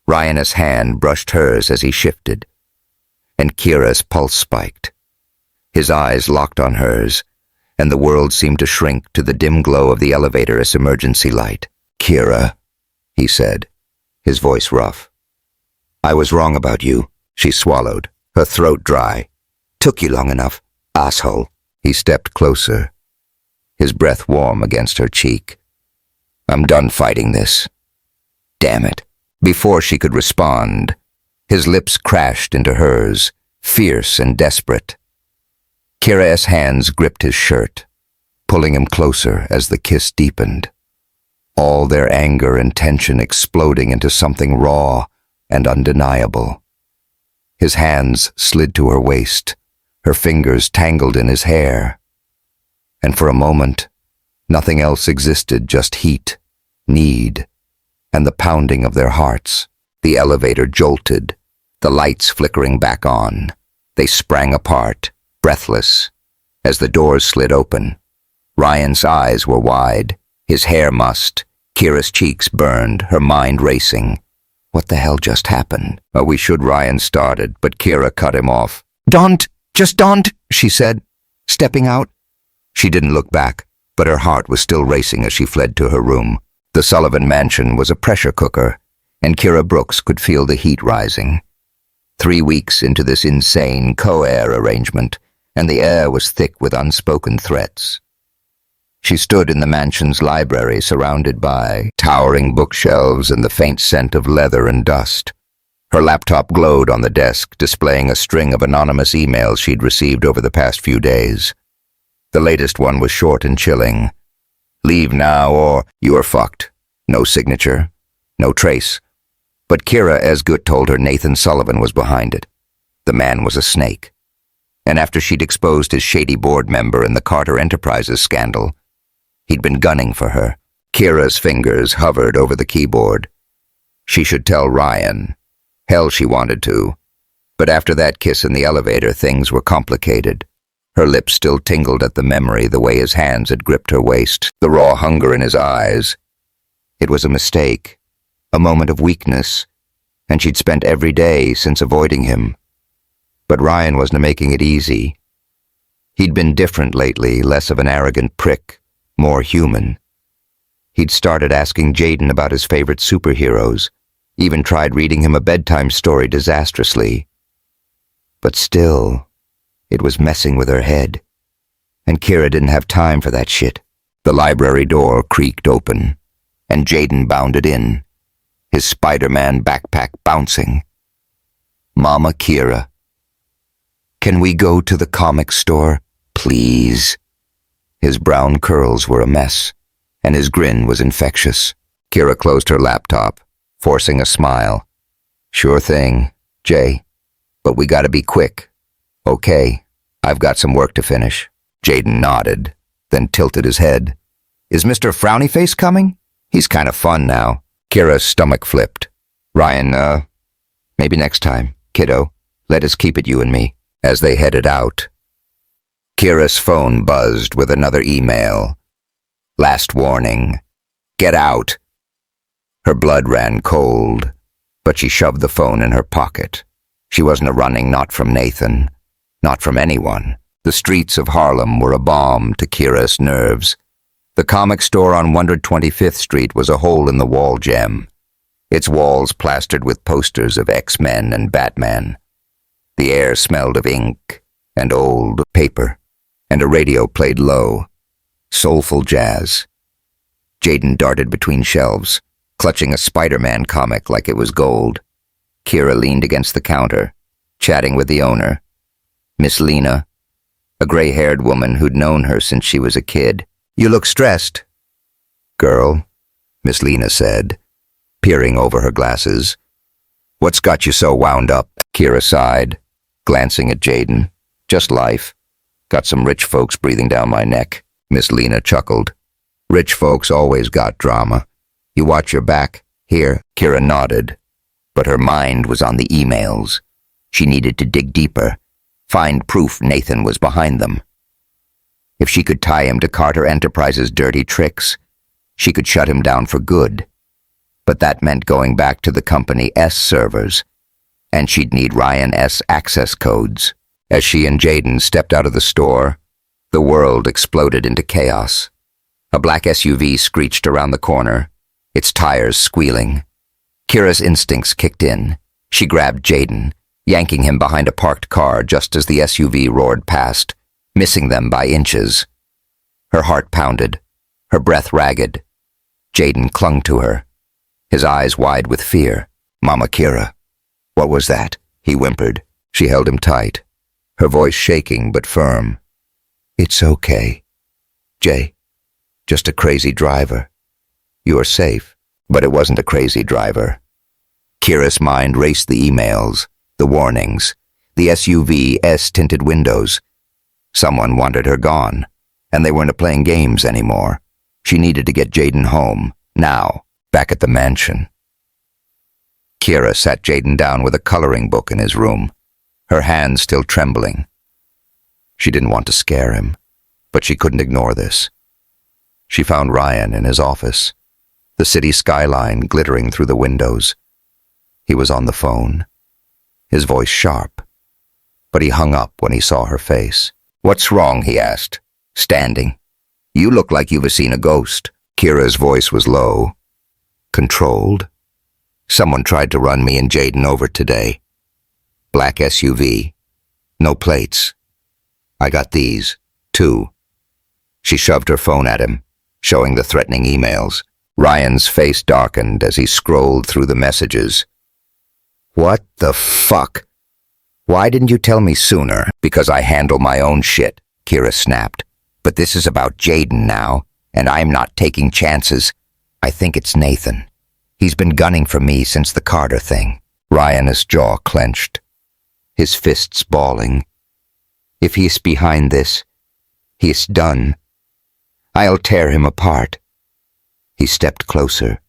[SPEAKER 1] Ryan's hand brushed hers as he shifted, and Kira's pulse spiked. His eyes locked on hers, and the world seemed to shrink to the dim glow of the elevator's emergency light. Kira, he said, his voice rough. I was wrong about you, she swallowed, her throat dry. Took you long enough, asshole. He stepped closer, his breath warm against her cheek. I'm done fighting this. Damn it. Before she could respond, his lips crashed into hers, fierce and desperate. Kira's hands gripped his shirt, pulling him closer as the kiss deepened. All their anger and tension exploding into something raw and undeniable. His hands slid to her waist, her fingers tangled in his hair. And for a moment, nothing else existed, just heat, need, and the pounding of their hearts. The elevator jolted, the lights flickering back on. They sprang apart, breathless, as the doors slid open. Ryan's eyes were wide, his hair mussed, Kira's cheeks burned, her mind racing. What the hell just happened? We should, Ryan started, but Kira cut him off. Just don't, she said, stepping out. She didn't look back, but her heart was still racing as she fled to her room. The Sullivan mansion was a pressure cooker, and Kira Brooks could feel the heat rising. 3 weeks into this insane co-air arrangement, and the air was thick with unspoken threats. She stood in the mansion's library, surrounded by towering bookshelves and the faint scent of leather and dust. Her laptop glowed on the desk, displaying a string of anonymous emails she'd received over the past few days. The latest one was short and chilling. Leave now or you are fucked. No signature, no trace. But Kira Esgut told her Nathan Sullivan was behind it. The man was a snake. And after she'd exposed his shady board member in the Carter Enterprises scandal, he'd been gunning for her. Kira's fingers hovered over the keyboard. She should tell Ryan. Hell, she wanted to. But after that kiss in the elevator, things were complicated. Her lips still tingled at the memory, the way his hands had gripped her waist, the raw hunger in his eyes. It was a mistake, a moment of weakness, and she'd spent every day since avoiding him. But Ryan wasn't making it easy. He'd been different lately, less of an arrogant prick, more human. He'd started asking Jaden about his favorite superheroes, even tried reading him a bedtime story disastrously. But still, it was messing with her head. And Kira didn't have time for that shit. The library door creaked open, and Jaden bounded in, his Spider-Man backpack bouncing. Mama Kira. Can we go to the comic store, please? His brown curls were a mess, and his grin was infectious. Kira closed her laptop, forcing a smile. Sure thing, Jay. But we gotta be quick. Okay, I've got some work to finish. Jaden nodded, then tilted his head. Is Mr. Frownyface coming? He's kind of fun now. Kira's stomach flipped. Ryan, maybe next time, kiddo. Let us keep it you and me. As they headed out, Kira's phone buzzed with another email. Last warning. Get out. Her blood ran cold, but she shoved the phone in her pocket. She wasn't running, not from Nathan, not from anyone. The streets of Harlem were a balm to Kira's nerves. The comic store on 125th Street was a hole-in-the-wall gem, its walls plastered with posters of X-Men and Batman. The air smelled of ink and old paper, and a radio played low, soulful jazz. Jaden darted between shelves, clutching a Spider-Man comic like it was gold. Kira leaned against the counter, chatting with the owner, Miss Lena, a gray-haired woman who'd known her since she was a kid. You look stressed. Girl, Miss Lena said, peering over her glasses. What's got you so wound up? Kira sighed, glancing at Jaden. Just life. Got some rich folks breathing down my neck. Miss Lena chuckled. Rich folks always got drama. You watch your back. Here, Kira nodded. But her mind was on the emails. She needed to dig deeper, find proof Nathan was behind them. If she could tie him to Carter Enterprises' dirty tricks, she could shut him down for good. But that meant going back to the Company S servers, and she'd need Ryan S access codes. As she and Jaden stepped out of the store, the world exploded into chaos. A black SUV screeched around the corner, its tires squealing. Kira's instincts kicked in. She grabbed Jaden, yanking him behind a parked car just as the SUV roared past, missing them by inches. Her heart pounded, her breath ragged. Jaden clung to her, his eyes wide with fear. "Mama Kira." "What was that?" he whimpered. She held him tight, her voice shaking but firm. "It's okay, Jay. Just a crazy driver. You are safe." But it wasn't a crazy driver. Kira's mind raced the emails, the warnings, the SUV's tinted windows. Someone wanted her gone, and they weren't playing games anymore. She needed to get Jaden home, now, back at the mansion. Kira sat Jaden down with a coloring book in his room, her hands still trembling. She didn't want to scare him, but she couldn't ignore this. She found Ryan in his office, the city skyline glittering through the windows. He was on the phone, his voice sharp, but he hung up when he saw her face. "What's wrong?" he asked, standing. "You look like you've seen a ghost." Kira's voice was low, controlled. "Someone tried to run me and Jaden over today. Black SUV, no plates. I got these, too." She shoved her phone at him, showing the threatening emails. Ryan's face darkened as he scrolled through the messages. "What the fuck? Why didn't you tell me sooner?" "Because I handle my own shit," Kira snapped. "But this is about Jaden now, and I'm not taking chances. I think it's Nathan. He's been gunning for me since the Carter thing." Ryan's jaw clenched, his fists balling. "If he's behind this, he's done. I'll tear him apart." He stepped closer,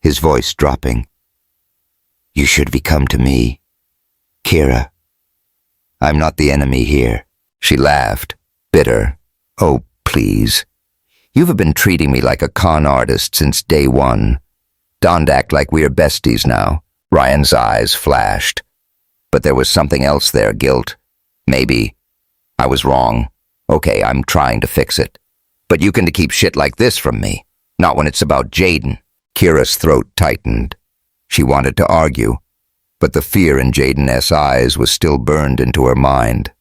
[SPEAKER 1] his voice dropping. "You should be come to me, Kira. I'm not the enemy here." She laughed, bitter. "Oh, please. You've been treating me like a con artist since day one. Don't act like we're besties now." Ryan's eyes flashed. But there was something else there, guilt. "Maybe I was wrong. Okay, I'm trying to fix it. But you can keep shit like this from me. Not when it's about Jaden." Kira's throat tightened. She wanted to argue, but the fear in Jaden's eyes was still burned into her mind.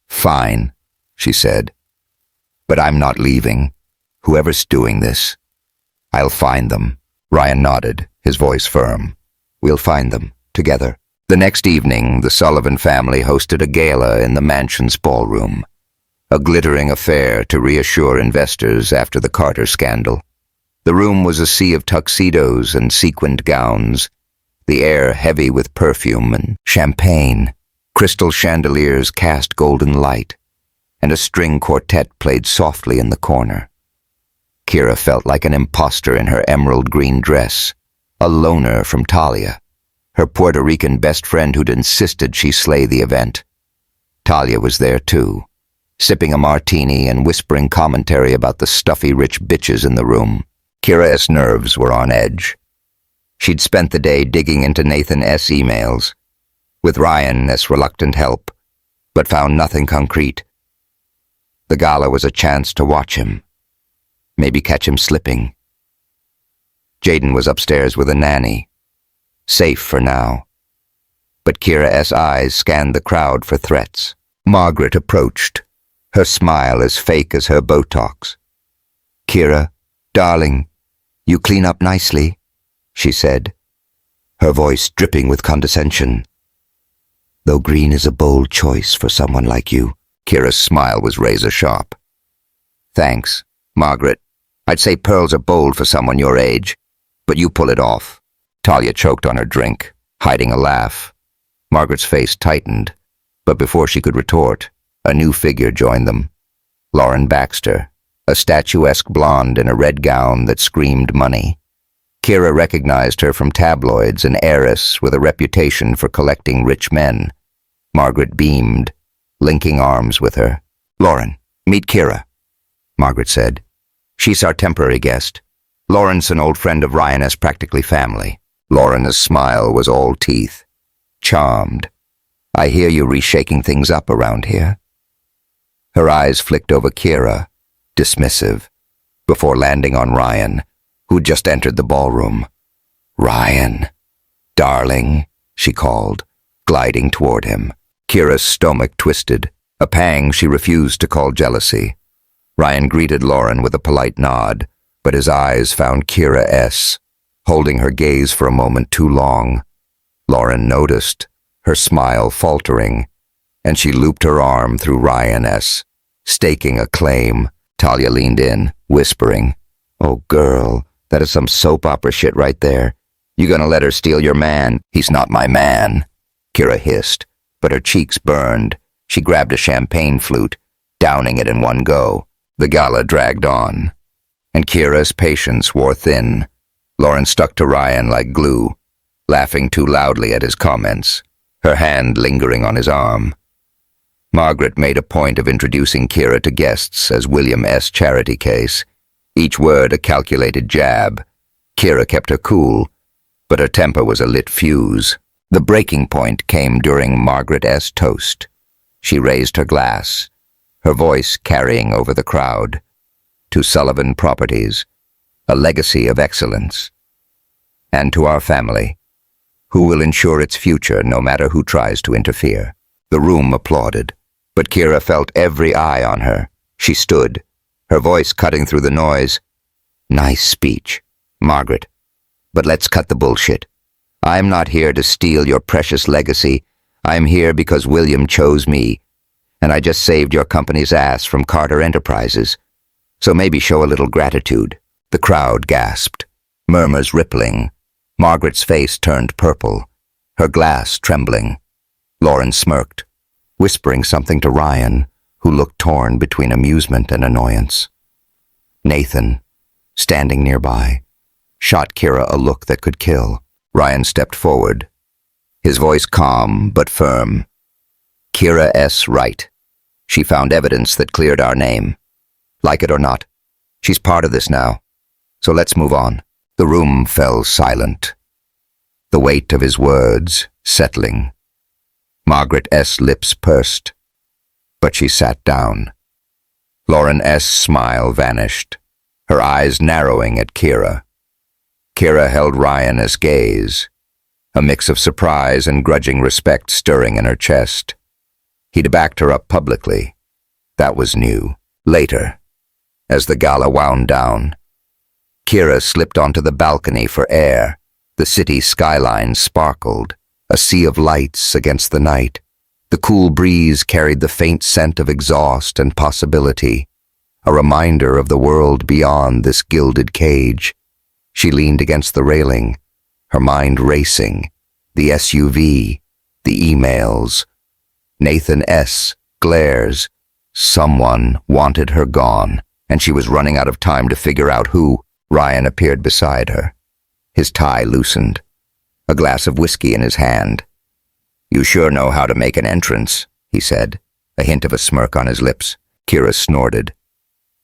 [SPEAKER 1] "Fine," she said. "But I'm not leaving. Whoever's doing this, I'll find them." Ryan nodded, his voice firm. "We'll find them, together." The next evening, the Sullivan family hosted a gala in the mansion's ballroom, a glittering affair to reassure investors after the Carter scandal. The room was a sea of tuxedos and sequined gowns, the air heavy with perfume and champagne. Crystal chandeliers cast golden light, and a string quartet played softly in the corner. Kira felt like an imposter in her emerald green dress, a loner from Talia, her Puerto Rican best friend who'd insisted she slay the event. Talia was there too, sipping a martini and whispering commentary about the stuffy rich bitches in the room. Kira's nerves were on edge. She'd spent the day digging into Nathan's emails, with Ryan's reluctant help, but found nothing concrete. The gala was a chance to watch him, maybe catch him slipping. Jaden was upstairs with a nanny, safe for now. But Kira's eyes scanned the crowd for threats. Margaret approached, her smile as fake as her Botox. "Kira, darling, you clean up nicely," she said, her voice dripping with condescension. "Though green is a bold choice for someone like you." Kira's smile was razor-sharp. "Thanks, Margaret. I'd say pearls are bold for someone your age, but you pull it off." Talia choked on her drink, hiding a laugh. Margaret's face tightened, But before she could retort, a new figure joined them. Lauren Baxter, a statuesque blonde in a red gown that screamed money. Kira recognized her from tabloids, an heiress with a reputation for collecting rich men. Margaret beamed, linking arms with her. "Lauren, meet Kira," Margaret said. "She's our temporary guest. Lauren's an old friend of Ryan's, practically family." Lauren's smile was all teeth. "Charmed. I hear you reshaking things up around here." Her eyes flicked over Kira, dismissive, before landing on Ryan, who'd just entered the ballroom. "Ryan, darling," she called, gliding toward him. Kira's stomach twisted, a pang she refused to call jealousy. Ryan greeted Lauren with a polite nod, but his eyes found Kira, holding her gaze for a moment too long. Lauren noticed, her smile faltering, and she looped her arm through Ryan's, staking a claim. Talia leaned in, whispering, "Oh, girl, that is some soap opera shit right there. You gonna let her steal your man?" "He's not my man," Kira hissed, but her cheeks burned. She grabbed a champagne flute, downing it in one go. The gala dragged on, and Kira's patience wore thin. Lauren stuck to Ryan like glue, laughing too loudly at his comments, her hand lingering on his arm. Margaret made a point of introducing Kira to guests as William S. Charity Case, each word a calculated jab. Kira kept her cool, but her temper was a lit fuse. The breaking point came during Margaret S. toast. She raised her glass, her voice carrying over the crowd. "To Sullivan Properties, a legacy of excellence. And to our family, who will ensure its future no matter who tries to interfere." The room applauded, but Kira felt every eye on her. She stood, her voice cutting through the noise. "Nice speech, Margaret, but let's cut the bullshit. I'm not here to steal your precious legacy. I'm here because William chose me, and I just saved your company's ass from Carter Enterprises. So maybe show a little gratitude." The crowd gasped, murmurs rippling. Margaret's face turned purple, her glass trembling. Lauren smirked, whispering something to Ryan, who looked torn between amusement and annoyance. Nathan, standing nearby, shot Kira a look that could kill. Ryan stepped forward, his voice calm but firm. "Kira's right. She found evidence that cleared our name. Like it or not, she's part of this now. So let's move on." The room fell silent, the weight of his words settling. Margaret's lips pursed, but she sat down. Lauren's smile vanished, her eyes narrowing at Kira. Kira held Ryan's gaze, a mix of surprise and grudging respect stirring in her chest. He'd backed her up publicly. That was new. Later, as the gala wound down, Kira slipped onto the balcony for air. The city skyline sparkled, a sea of lights against the night. The cool breeze carried the faint scent of exhaust and possibility, a reminder of the world beyond this gilded cage. She leaned against the railing, her mind racing. The SUV, the emails. Nathan's glares. Someone wanted her gone, and she was running out of time to figure out who. Ryan appeared beside her. His tie loosened, a glass of whiskey in his hand. "You sure know how to make an entrance," he said, a hint of a smirk on his lips. Kira snorted.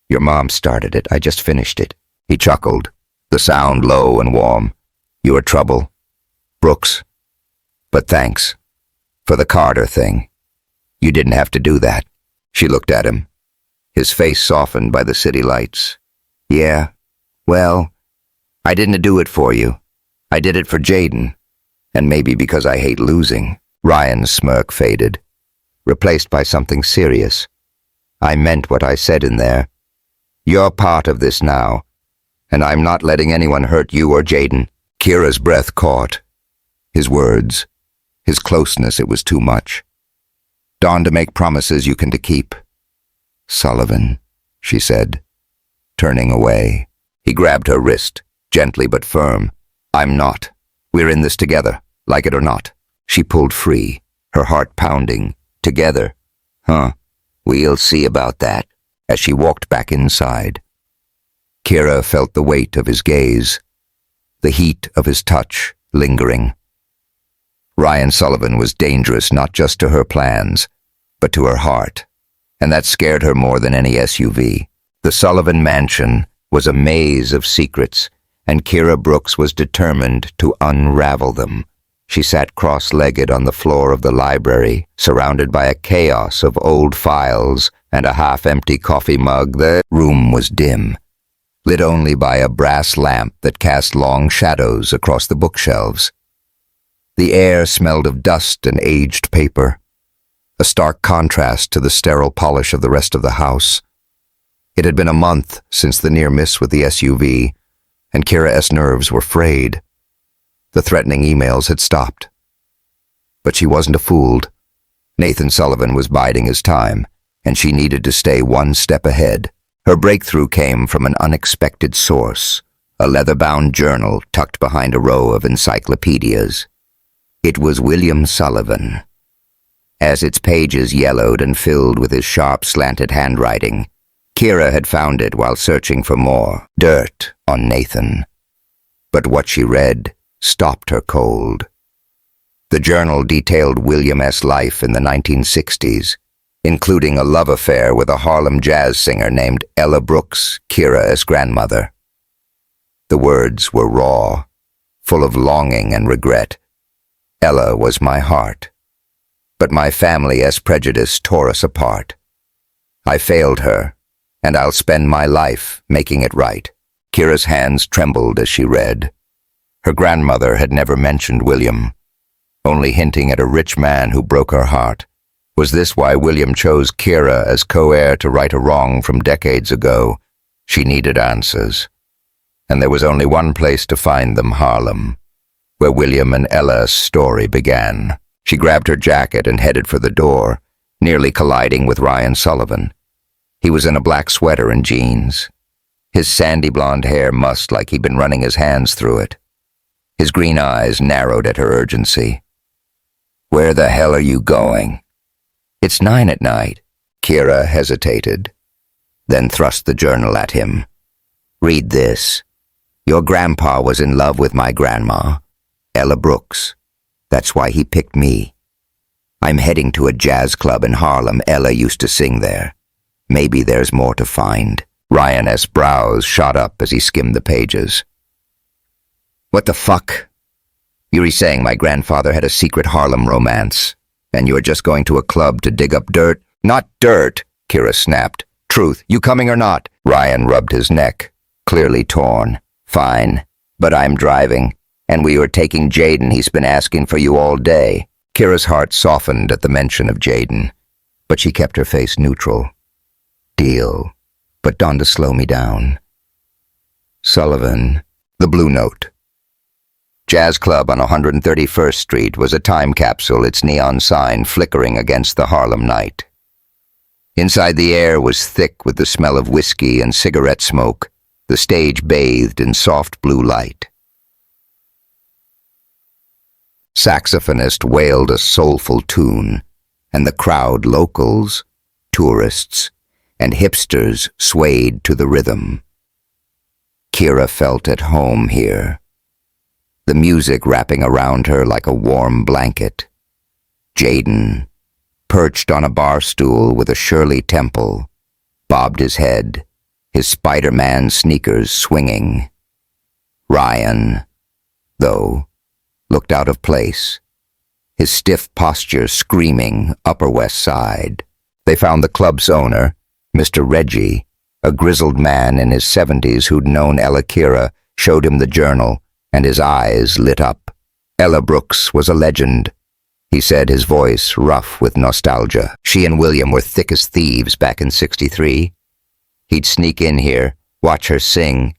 [SPEAKER 1] "Your mom started it. I just finished it." He chuckled, the sound low and warm. "You are trouble, Brooks. But thanks. For the Carter thing. You didn't have to do that." She looked at him, his face softened by the city lights. "Yeah, well, I didn't do it for you. I did it for Jaden. And maybe because I hate losing." Ryan's smirk faded, replaced by something serious. "I meant what I said in there. You're part of this now, and I'm not letting anyone hurt you or Jaden." Kira's breath caught. His words, his closeness, it was too much. "Dawn to make promises you can to keep." "Sullivan," she said, turning away. He grabbed her wrist, gently but firm. "I'm not. We're in this together, like it or not." She pulled free, her heart pounding, Together. Huh. We'll see about that. As she walked back inside, Kira felt the weight of his gaze, the heat of his touch lingering. Ryan Sullivan was dangerous not just to her plans, but to her heart, and that scared her more than any SUV. The Sullivan mansion was a maze of secrets, and Kira Brooks was determined to unravel them. She sat cross-legged on the floor of the library, surrounded by a chaos of old files and a half-empty coffee mug. The room was dim, lit only by a brass lamp that cast long shadows across the bookshelves. The air smelled of dust and aged paper, a stark contrast to the sterile polish of the rest of the house. It had been a month since the near miss with the SUV, and Kira's nerves were frayed. The threatening emails had stopped. But she wasn't fooled. Nathan Sullivan was biding his time, and she needed to stay one step ahead. Her breakthrough came from an unexpected source, a leather-bound journal tucked behind a row of encyclopedias. It was William Sullivan. As its pages yellowed and filled with his sharp, slanted handwriting, Kira had found it while searching for more dirt on Nathan. But what she read stopped her cold. The journal detailed William's life in the 1960s, including a love affair with a Harlem jazz singer named Ella Brooks, Kira's grandmother. The words were raw, full of longing and regret. Ella was my heart, but my family's prejudice tore us apart. I failed her, and I'll spend my life making it right. Kira's hands trembled as she read. Her grandmother had never mentioned William, only hinting at a rich man who broke her heart. Was this why William chose Kira as co-heir to right a wrong from decades ago? She needed answers. And there was only one place to find them: Harlem, where William and Ella's story began. She grabbed her jacket and headed for the door, nearly colliding with Ryan Sullivan. He was in a black sweater and jeans. His sandy blonde hair mussed like he'd been running his hands through it. His green eyes narrowed at her urgency. "Where the hell are you going?" "It's 9 at night." Kira hesitated, then thrust the journal at him. "Read this. Your grandpa was in love with my grandma, Ella Brooks. That's why he picked me. I'm heading to a jazz club in Harlem. Ella used to sing there. Maybe there's more to find." Ryan's brows shot up as he skimmed the pages. "What the fuck? You're saying my grandfather had a secret Harlem romance, and you're just going to a club to dig up dirt?" "Not dirt," Kira snapped. "Truth. You coming or not?" Ryan rubbed his neck, clearly torn. "Fine, but I'm driving, and we were taking Jaden. He's been asking for you all day." Kira's heart softened at the mention of Jaden, but she kept her face neutral. "Deal, but don't to slow me down." Sullivan, the Blue Note. Jazz Club on 131st Street was a time capsule, its neon sign flickering against the Harlem night. Inside, the air was thick with the smell of whiskey and cigarette smoke, the stage bathed in soft blue light. Saxophonist wailed a soulful tune, and the crowd, locals, tourists, and hipsters, swayed to the rhythm. Kira felt at home here, the music wrapping around her like a warm blanket. Jaden, perched on a bar stool with a Shirley Temple, bobbed his head, his Spider-Man sneakers swinging. Ryan, though, looked out of place, his stiff posture screaming Upper West Side. They found the club's owner, Mr. Reggie, a grizzled man in his 70s who'd known Ella. Kira showed him the journal, and his eyes lit up. Ella Brooks was a legend, he said, his voice rough with nostalgia. She and William were thick as thieves back in '63. He'd sneak in here, watch her sing,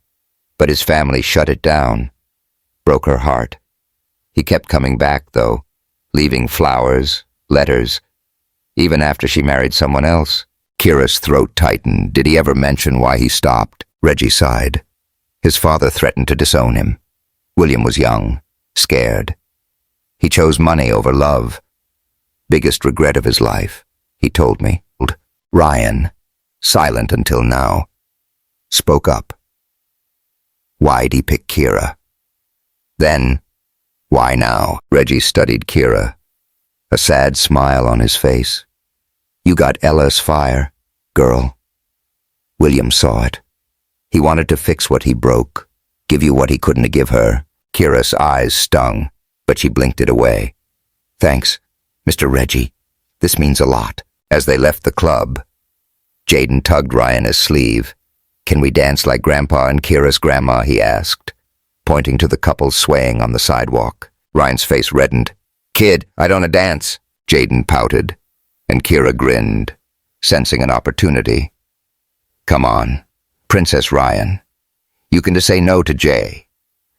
[SPEAKER 1] but his family shut it down. Broke her heart. He kept coming back, though, leaving flowers, letters, even after she married someone else. Kira's throat tightened. Did he ever mention why he stopped? Reggie sighed. His father threatened to disown him. William was young, scared. He chose money over love. Biggest regret of his life, he told me. Ryan, silent until now, spoke up. Why'd he pick Kira? Then, why now? Reggie studied Kira, a sad smile on his face. You got Ella's fire, girl. William saw it. He wanted to fix what he broke, give you what he couldn't give her. Kira's eyes stung, but she blinked it away. Thanks, Mr. Reggie. This means a lot. As they left the club, Jaden tugged Ryan's sleeve. Can we dance like Grandpa and Kira's grandma, he asked, pointing to the couple swaying on the sidewalk. Ryan's face reddened. Kid, I don't dance. Jaden pouted, and Kira grinned, sensing an opportunity. Come on, Princess Ryan. You can just say no to Jay.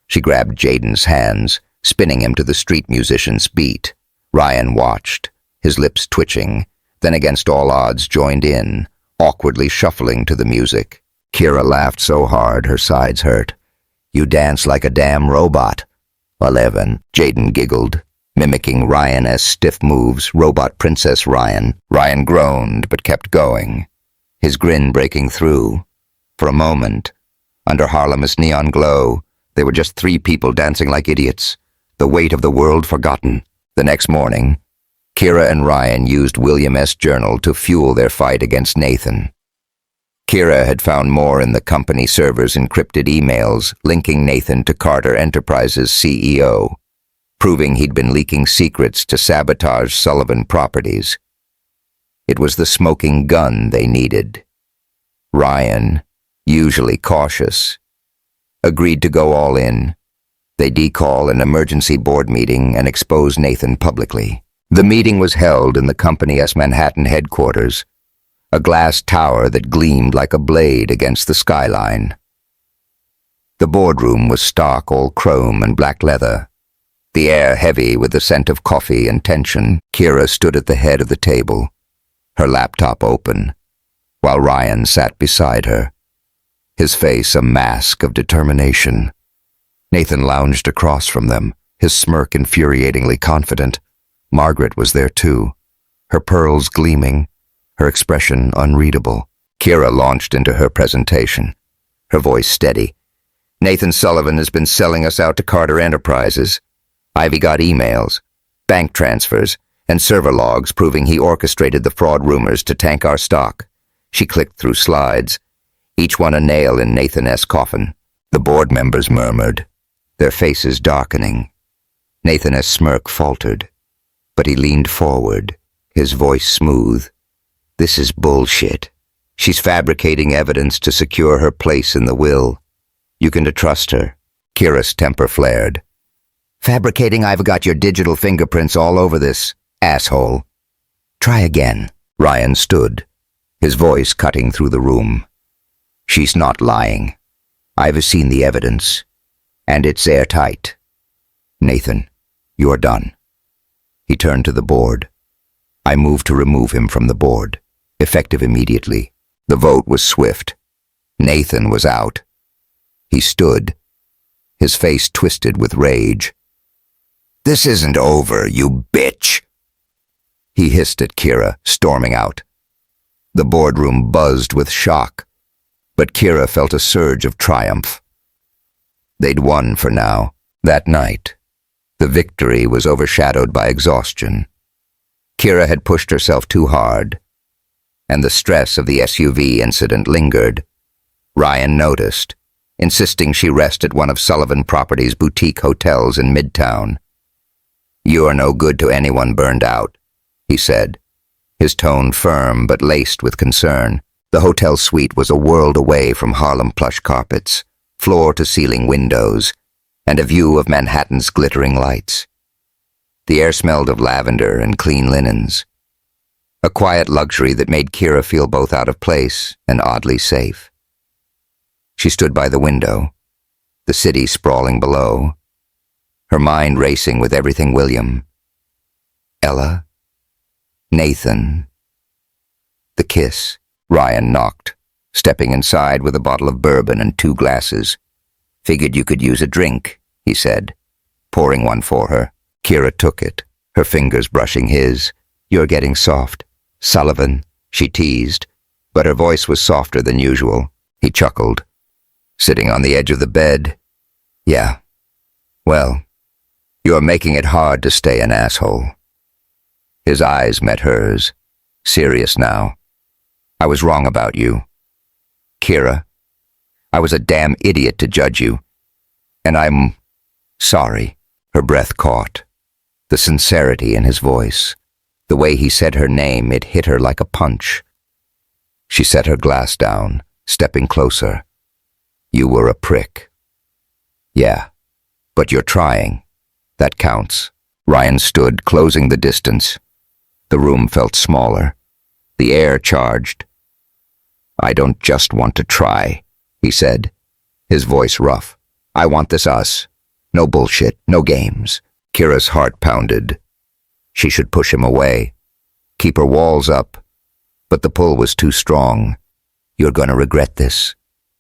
[SPEAKER 1] She grabbed Jaden's hands, spinning him to the street musician's beat. Ryan watched, his lips twitching, then against all odds joined in, awkwardly shuffling to the music. Kira laughed so hard her sides hurt. You dance like a damn robot. 11, Jaden giggled, mimicking Ryan's stiff moves, Robot Princess Ryan. Ryan groaned but kept going, his grin breaking through. For a moment, under Harlem's neon glow, they were just three people dancing like idiots, the weight of the world forgotten. The next morning, Kira and Ryan used William's journal to fuel their fight against Nathan. Kira had found more in the company server's encrypted emails linking Nathan to Carter Enterprises' CEO, proving he'd been leaking secrets to sabotage Sullivan Properties. It was the smoking gun they needed. Ryan, usually cautious, agreed to go all in. They decall an emergency board meeting and expose Nathan publicly. The meeting was held in the company's Manhattan headquarters, a glass tower that gleamed like a blade against the skyline. The boardroom was stock all chrome and black leather, the air heavy with the scent of coffee and tension. Kira stood at the head of the table, her laptop open, while Ryan sat beside her, his face a mask of determination. Nathan lounged across from them, his smirk infuriatingly confident. Margaret was there too, her pearls gleaming, her expression unreadable. Kira launched into her presentation, her voice steady. Nathan Sullivan has been selling us out to Carter Enterprises. Ivy got emails, bank transfers, and server logs proving he orchestrated the fraud rumors to tank our stock. She clicked through slides, each one a nail in Nathan's coffin. The board members murmured, their faces darkening. Nathan's smirk faltered, but he leaned forward, his voice smooth. This is bullshit. She's fabricating evidence to secure her place in the will. You can trust her. Kira's temper flared. Fabricating? I've got your digital fingerprints all over this, asshole. Try again. Ryan stood, his voice cutting through the room. She's not lying. I've seen the evidence, and it's airtight. Nathan, you're done. He turned to the board. I moved to remove him from the board, effective immediately. The vote was swift. Nathan was out. He stood, his face twisted with rage. This isn't over, you bitch! He hissed at Kira, storming out. The boardroom buzzed with shock, but Kira felt a surge of triumph. They'd won for now. That night, the victory was overshadowed by exhaustion. Kira had pushed herself too hard, and the stress of the SUV incident lingered. Ryan noticed, insisting she rest at one of Sullivan Properties' boutique hotels in Midtown. You are no good to anyone burned out, he said, his tone firm but laced with concern. The hotel suite was a world away from Harlem plush carpets, floor-to-ceiling windows, and a view of Manhattan's glittering lights. The air smelled of lavender and clean linens, a quiet luxury that made Kira feel both out of place and oddly safe. She stood by the window, the city sprawling below, her mind racing with everything William. Ella? Nathan? The kiss. Ryan knocked, stepping inside with a bottle of bourbon and 2 glasses. Figured you could use a drink, he said, pouring one for her. Kira took it, her fingers brushing his, You're getting soft. Sullivan, she teased, but her voice was softer than usual. He chuckled. Sitting on the edge of the bed. Yeah. Well, you're making it hard to stay an asshole. His eyes met hers, serious now. I was wrong about you. Kira, I was a damn idiot to judge you. And I'm sorry. Her breath caught. The sincerity in his voice. The way he said her name, it hit her like a punch. She set her glass down, stepping closer. You were a prick. Yeah, but you're trying. That counts. Ryan stood, closing the distance. The room felt smaller. The air charged. I don't just want to try, he said, his voice rough. I want this us. No bullshit, no games. Kira's heart pounded. She should push him away, keep her walls up, but the pull was too strong. You're gonna regret this.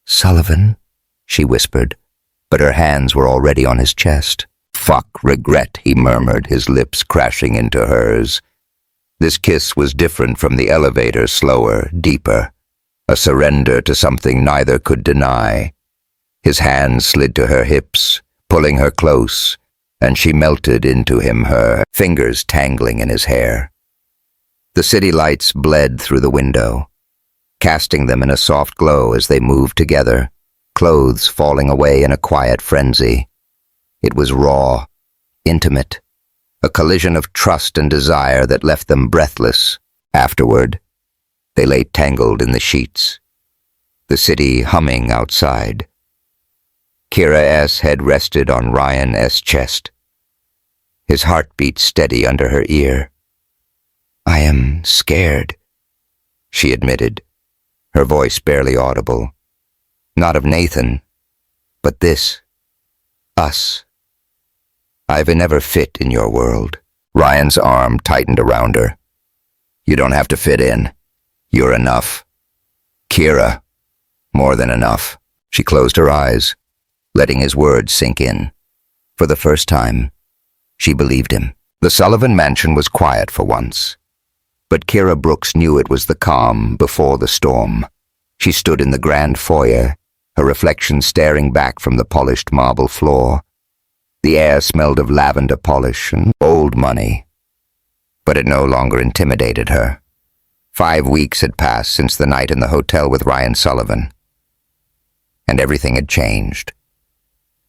[SPEAKER 1] Sullivan, she whispered, but her hands were already on his chest. Fuck regret, he murmured, his lips crashing into hers. This kiss was different from the elevator, slower, deeper, a surrender to something neither could deny. His hands slid to her hips, pulling her close, and she melted into him, her fingers tangling in his hair. The city lights bled through the window, casting them in a soft glow as they moved together, clothes falling away in a quiet frenzy. It was raw, intimate, a collision of trust and desire that left them breathless. Afterward, they lay tangled in the sheets, the city humming outside. Kira's head rested on Ryan's chest, his heartbeat steady under her ear. I am scared, she admitted, her voice barely audible. Not of Nathan, but this, us. I've never fit in your world. Ryan's arm tightened around her. You don't have to fit in. You're enough. Kira, more than enough. She closed her eyes, letting his words sink in. For the first time, she believed him. The Sullivan mansion was quiet for once, but Kira Brooks knew it was the calm before the storm. She stood in the grand foyer, her reflection staring back from the polished marble floor. The air smelled of lavender polish and old money, but it no longer intimidated her. 5 weeks had passed since the night in the hotel with Ryan Sullivan, and everything had changed.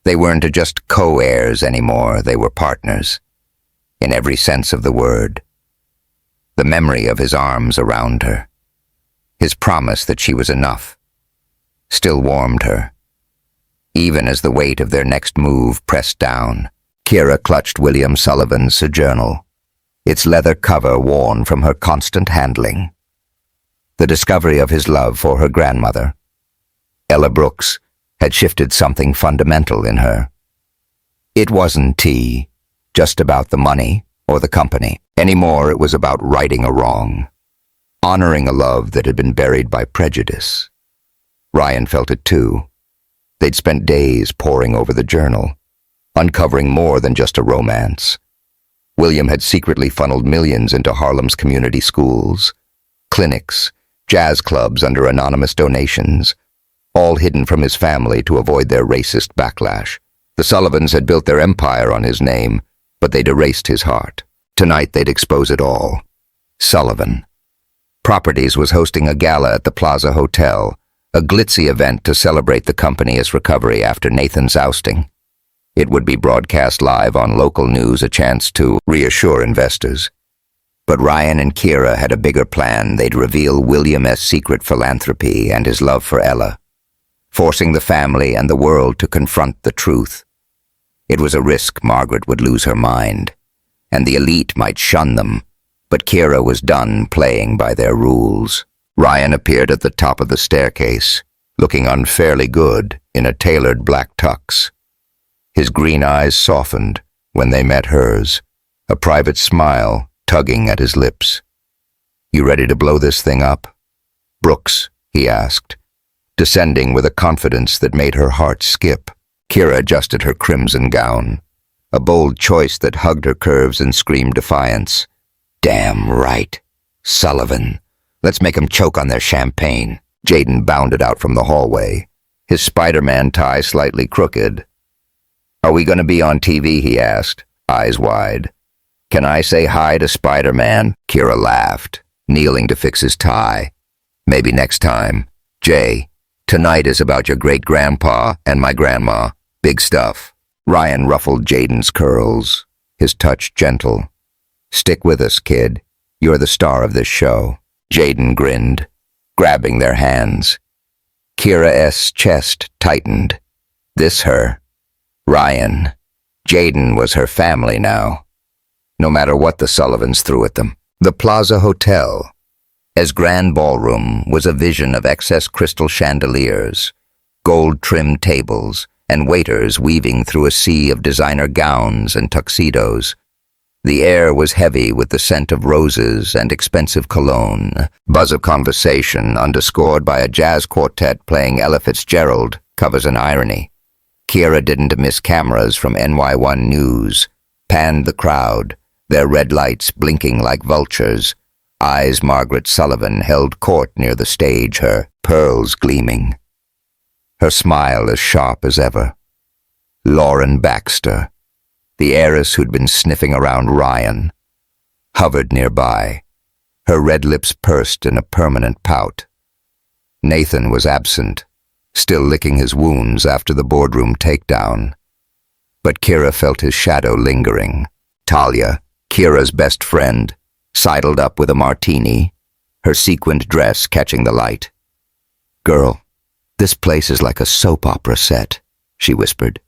[SPEAKER 1] They weren't just co-heirs anymore, they were partners, in every sense of the word. The memory of his arms around her, his promise that she was enough, still warmed her. Even as the weight of their next move pressed down, Kira clutched William Sullivan's journal, its leather cover worn from her constant handling. The discovery of his love for her grandmother, Ella Brooks, had shifted something fundamental in her. It wasn't just about the money or the company. Anymore, it was about righting a wrong, honoring a love that had been buried by prejudice. Ryan felt it too. They'd spent days poring over the journal, uncovering more than just a romance. William had secretly funneled millions into Harlem's community schools, clinics, jazz clubs under anonymous donations, all hidden from his family to avoid their racist backlash. The Sullivans had built their empire on his name, but they'd erased his heart. Tonight they'd expose it all. Sullivan Properties was hosting a gala at the Plaza Hotel, a glitzy event to celebrate the company's recovery after Nathan's ousting. It would be broadcast live on local news, a chance to reassure investors. But Ryan and Kira had a bigger plan. They'd reveal William's secret philanthropy and his love for Ella, forcing the family and the world to confront the truth. It was a risk. Margaret would lose her mind, and the elite might shun them, but Kira was done playing by their rules. Ryan appeared at the top of the staircase, looking unfairly good in a tailored black tux. His green eyes softened when they met hers, a private smile tugging at his lips. You ready to blow this thing up? Brooks, he asked, descending with a confidence that made her heart skip. Kira adjusted her crimson gown, a bold choice that hugged her curves and screamed defiance. Damn right. Sullivan. Let's make 'em choke on their champagne. Jaden bounded out from the hallway, his Spider-Man tie slightly crooked. Are we going to be on TV, he asked, eyes wide. Can I say hi to Spider-Man? Kira laughed, kneeling to fix his tie. Maybe next time. Jay, tonight is about your great-grandpa and my grandma. Big stuff. Ryan ruffled Jaden's curls, his touch gentle. Stick with us, kid. You're the star of this show. Jaden grinned, grabbing their hands. Kira's chest tightened. This her. Ryan. Jaden was her family now, no matter what the Sullivans threw at them. The Plaza Hotel, as grand ballroom, was a vision of excess crystal chandeliers, gold-trimmed tables, and waiters weaving through a sea of designer gowns and tuxedos. The air was heavy with the scent of roses and expensive cologne. Buzz of conversation, underscored by a jazz quartet playing Ella Fitzgerald, covers an irony. Kira didn't miss cameras from NY1 News, panned the crowd, their red lights blinking like vultures. Eyes Margaret Sullivan held court near the stage, her pearls gleaming. Her smile as sharp as ever. Lauren Baxter, the heiress who'd been sniffing around Ryan, hovered nearby, her red lips pursed in a permanent pout. Nathan was absent, still licking his wounds after the boardroom takedown. But Kira felt his shadow lingering. Talia, Kira's best friend, sidled up with a martini, her sequined dress catching the light. Girl, this place is like a soap opera set, she whispered.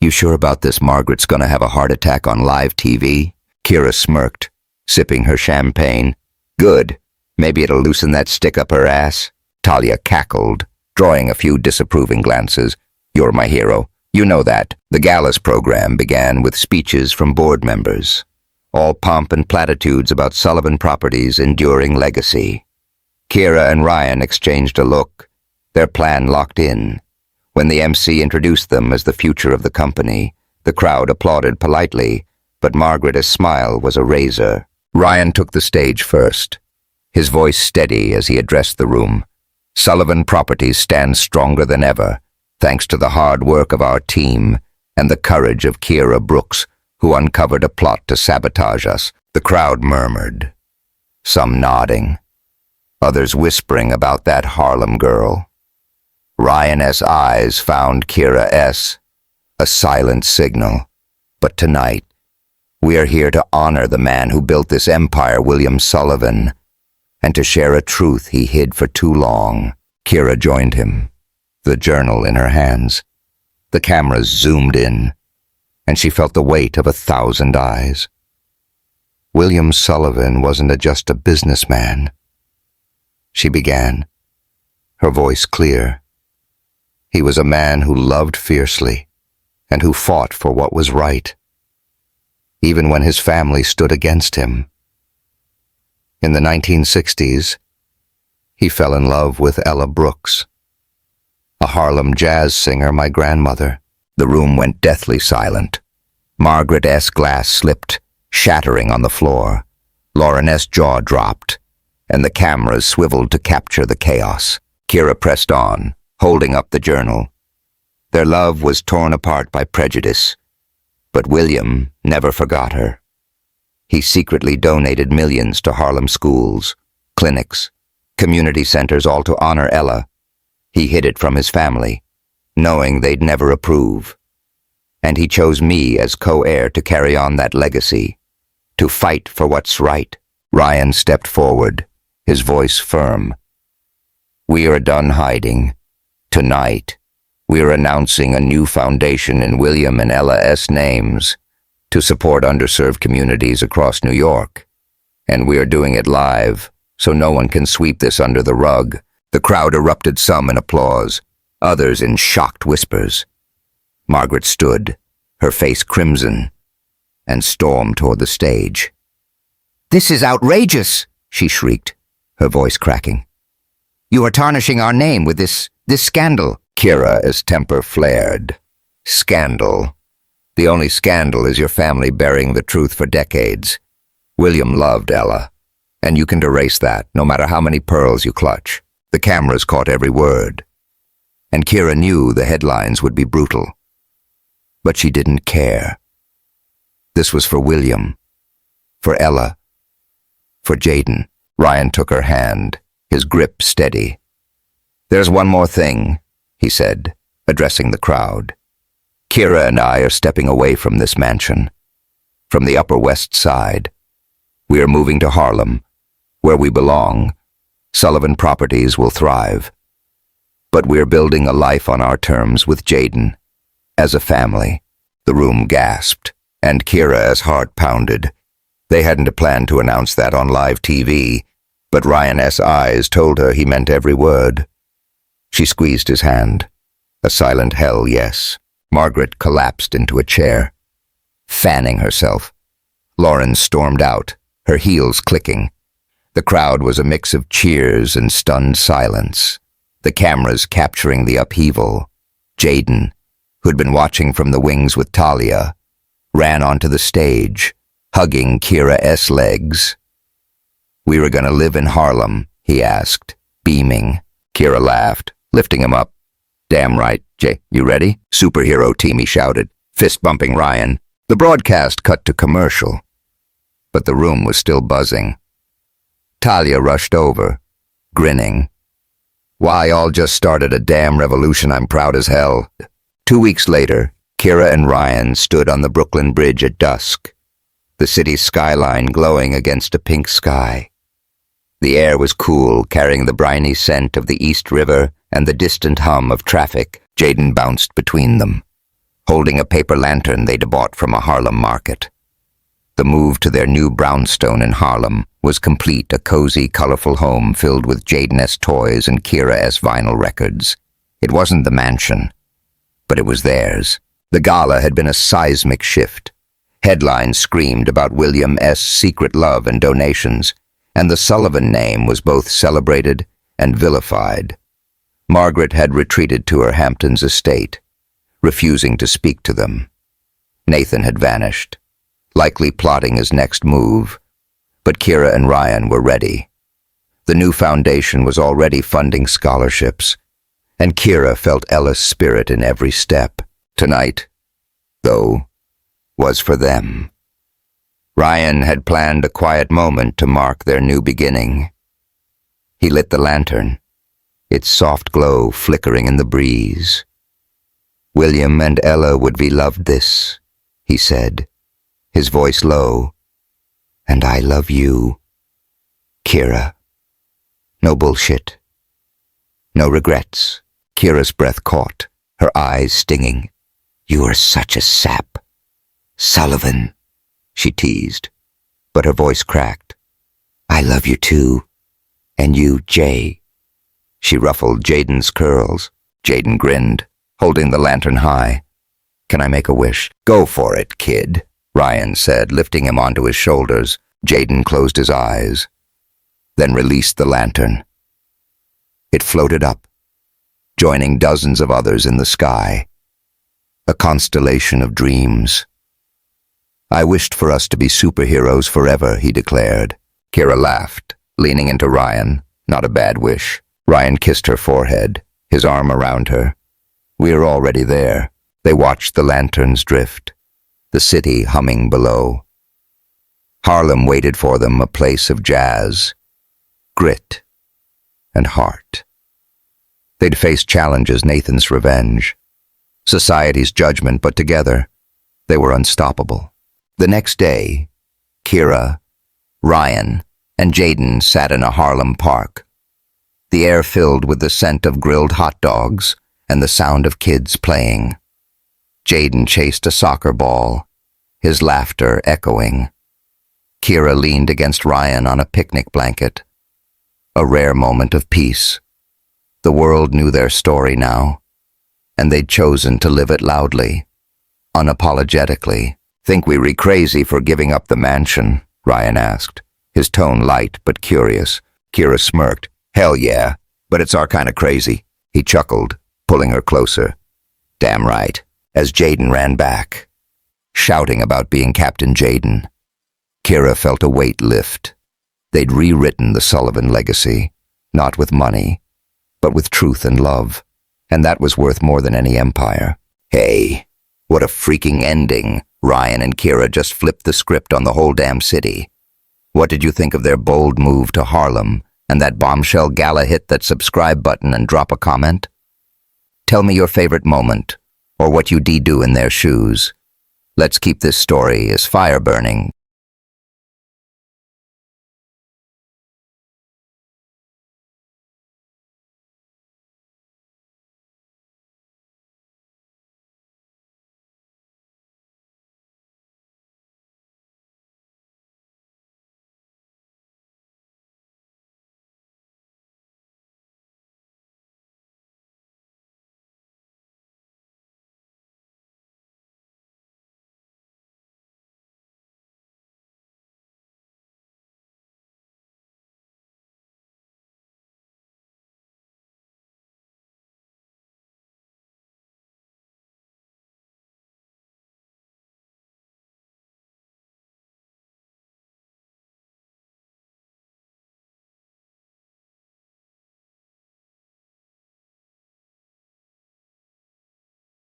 [SPEAKER 1] You sure about this? Margaret's gonna have a heart attack on live TV? Kira smirked, sipping her champagne. Good. Maybe it'll loosen that stick up her ass. Talia cackled, drawing a few disapproving glances. You're my hero. You know that. The galas program began with speeches from board members, all pomp and platitudes about Sullivan Properties' enduring legacy. Kira and Ryan exchanged a look, their plan locked in. When the MC introduced them as the future of the company, the crowd applauded politely, but Margaret's smile was a razor. Ryan took the stage first, his voice steady as he addressed the room. Sullivan Properties stands stronger than ever, thanks to the hard work of our team and the courage of Kira Brooks, who uncovered a plot to sabotage us. The crowd murmured, some nodding, others whispering about that Harlem girl. Ryan's eyes found Kira's, a silent signal. But tonight, we are here to honor the man who built this empire, William Sullivan, and to share a truth he hid for too long. Kira joined him, the journal in her hands. The cameras zoomed in, and she felt the weight of 1,000 eyes. William Sullivan wasn't just a businessman. She began, her voice clear. He was a man who loved fiercely and who fought for what was right, even when his family stood against him. In the 1960s, he fell in love with Ella Brooks, a Harlem jazz singer, my grandmother. The room went deathly silent. Margaret's glass slipped, shattering on the floor. Lauren's jaw dropped, and the cameras swiveled to capture the chaos. Kira pressed on, holding up the journal. Their love was torn apart by prejudice, but William never forgot her. He secretly donated millions to Harlem schools, clinics, community centers, all to honor Ella. He hid it from his family, knowing they'd never approve. And he chose me as co-heir to carry on that legacy, to fight for what's right. Ryan stepped forward, his voice firm. We are done hiding. Tonight, we are announcing a new foundation in William and Ella's names to support underserved communities across New York. And we are doing it live, so no one can sweep this under the rug. The crowd erupted, some in applause, others in shocked whispers. Margaret stood, her face crimson, and stormed toward the stage. This is outrageous, she shrieked, her voice cracking. You are tarnishing our name with this scandal. Kira's temper flared. Scandal. The only scandal is your family burying the truth for decades. William loved Ella, and you can erase that no matter how many pearls you clutch. The cameras caught every word, and Kira knew the headlines would be brutal. But she didn't care. This was for William, for Ella, for Jaden. Ryan took her hand, his grip steady. "There's one more thing," he said, addressing the crowd. "Kira and I are stepping away from this mansion, from the Upper West Side. We are moving to Harlem, where we belong. Sullivan Properties will thrive. But we're building a life on our terms with Jaden, as a family." The room gasped, and Kira's heart pounded. They hadn't planned to announce that on live TV, but Ryan's eyes told her he meant every word. She squeezed his hand. A silent hell yes. Margaret collapsed into a chair, fanning herself. Lauren stormed out, her heels clicking. The crowd was a mix of cheers and stunned silence, the cameras capturing the upheaval. Jaden, who'd been watching from the wings with Talia, ran onto the stage, hugging Kira's legs. "We were going to live in Harlem?" he asked, beaming. Kira laughed, lifting him up. "Damn right, Jay. You ready?" "Superhero team," he shouted, fist-bumping Ryan. The broadcast cut to commercial, but the room was still buzzing. Talia rushed over, grinning. "Why, all just started a damn revolution. I'm proud as hell." 2 weeks later, Kira and Ryan stood on the Brooklyn Bridge at dusk, the city's skyline glowing against a pink sky. The air was cool, carrying the briny scent of the East River and the distant hum of traffic. Jaden bounced between them, holding a paper lantern they'd bought from a Harlem market. The move to their new brownstone in Harlem was complete, a cozy, colorful home filled with Jaden's toys and Kira's vinyl records. It wasn't the mansion, but it was theirs. The gala had been a seismic shift. Headlines screamed about William's secret love and donations, and the Sullivan name was both celebrated and vilified. Margaret had retreated to her Hamptons estate, refusing to speak to them. Nathan had vanished, likely plotting his next move, but Kira and Ryan were ready. The new foundation was already funding scholarships, and Kira felt Ella's spirit in every step. Tonight, though, was for them. Ryan had planned a quiet moment to mark their new beginning. He lit the lantern, its soft glow flickering in the breeze. "William and Ella would be loved this," he said, his voice low. "And I love you, Kira. No bullshit. No regrets." Kira's breath caught, her eyes stinging. "You are such a sap, Sullivan," she teased, but her voice cracked. "I love you too. And you, Jay." She ruffled Jaden's curls. Jaden grinned, holding the lantern high. "Can I make a wish?" "Go for it, kid," Ryan said, lifting him onto his shoulders. Jaden closed his eyes, then released the lantern. It floated up, joining dozens of others in the sky. A constellation of dreams. "I wished for us to be superheroes forever," he declared. Kira laughed, leaning into Ryan. "Not a bad wish." Ryan kissed her forehead, his arm around her. "We are already there." They watched the lanterns drift, the city humming below. Harlem waited for them, a place of jazz, grit, and heart. They'd faced challenges, Nathan's revenge, society's judgment, but together, they were unstoppable. The next day, Kira, Ryan, and Jaden sat in a Harlem park, the air filled with the scent of grilled hot dogs and the sound of kids playing. Jaden chased a soccer ball, his laughter echoing. Kira leaned against Ryan on a picnic blanket, a rare moment of peace. The world knew their story now, and they'd chosen to live it loudly, unapologetically. "Think we re crazy for giving up the mansion?" Ryan asked, his tone light but curious. Kira smirked. "Hell yeah, but it's our kind of crazy." He chuckled, pulling her closer. "Damn right," as Jaden ran back, shouting about being Captain Jaden. Kira felt a weight lift. They'd rewritten the Sullivan legacy, not with money, but with truth and love, and that was worth more than any empire. Hey, what a freaking ending. Ryan and Kira just flipped the script on the whole damn city. What did you think of their bold move to Harlem and that bombshell gala hit that subscribe button and drop a comment? Tell me your favorite moment, or what you'd do in their shoes. Let's keep this story as fire burning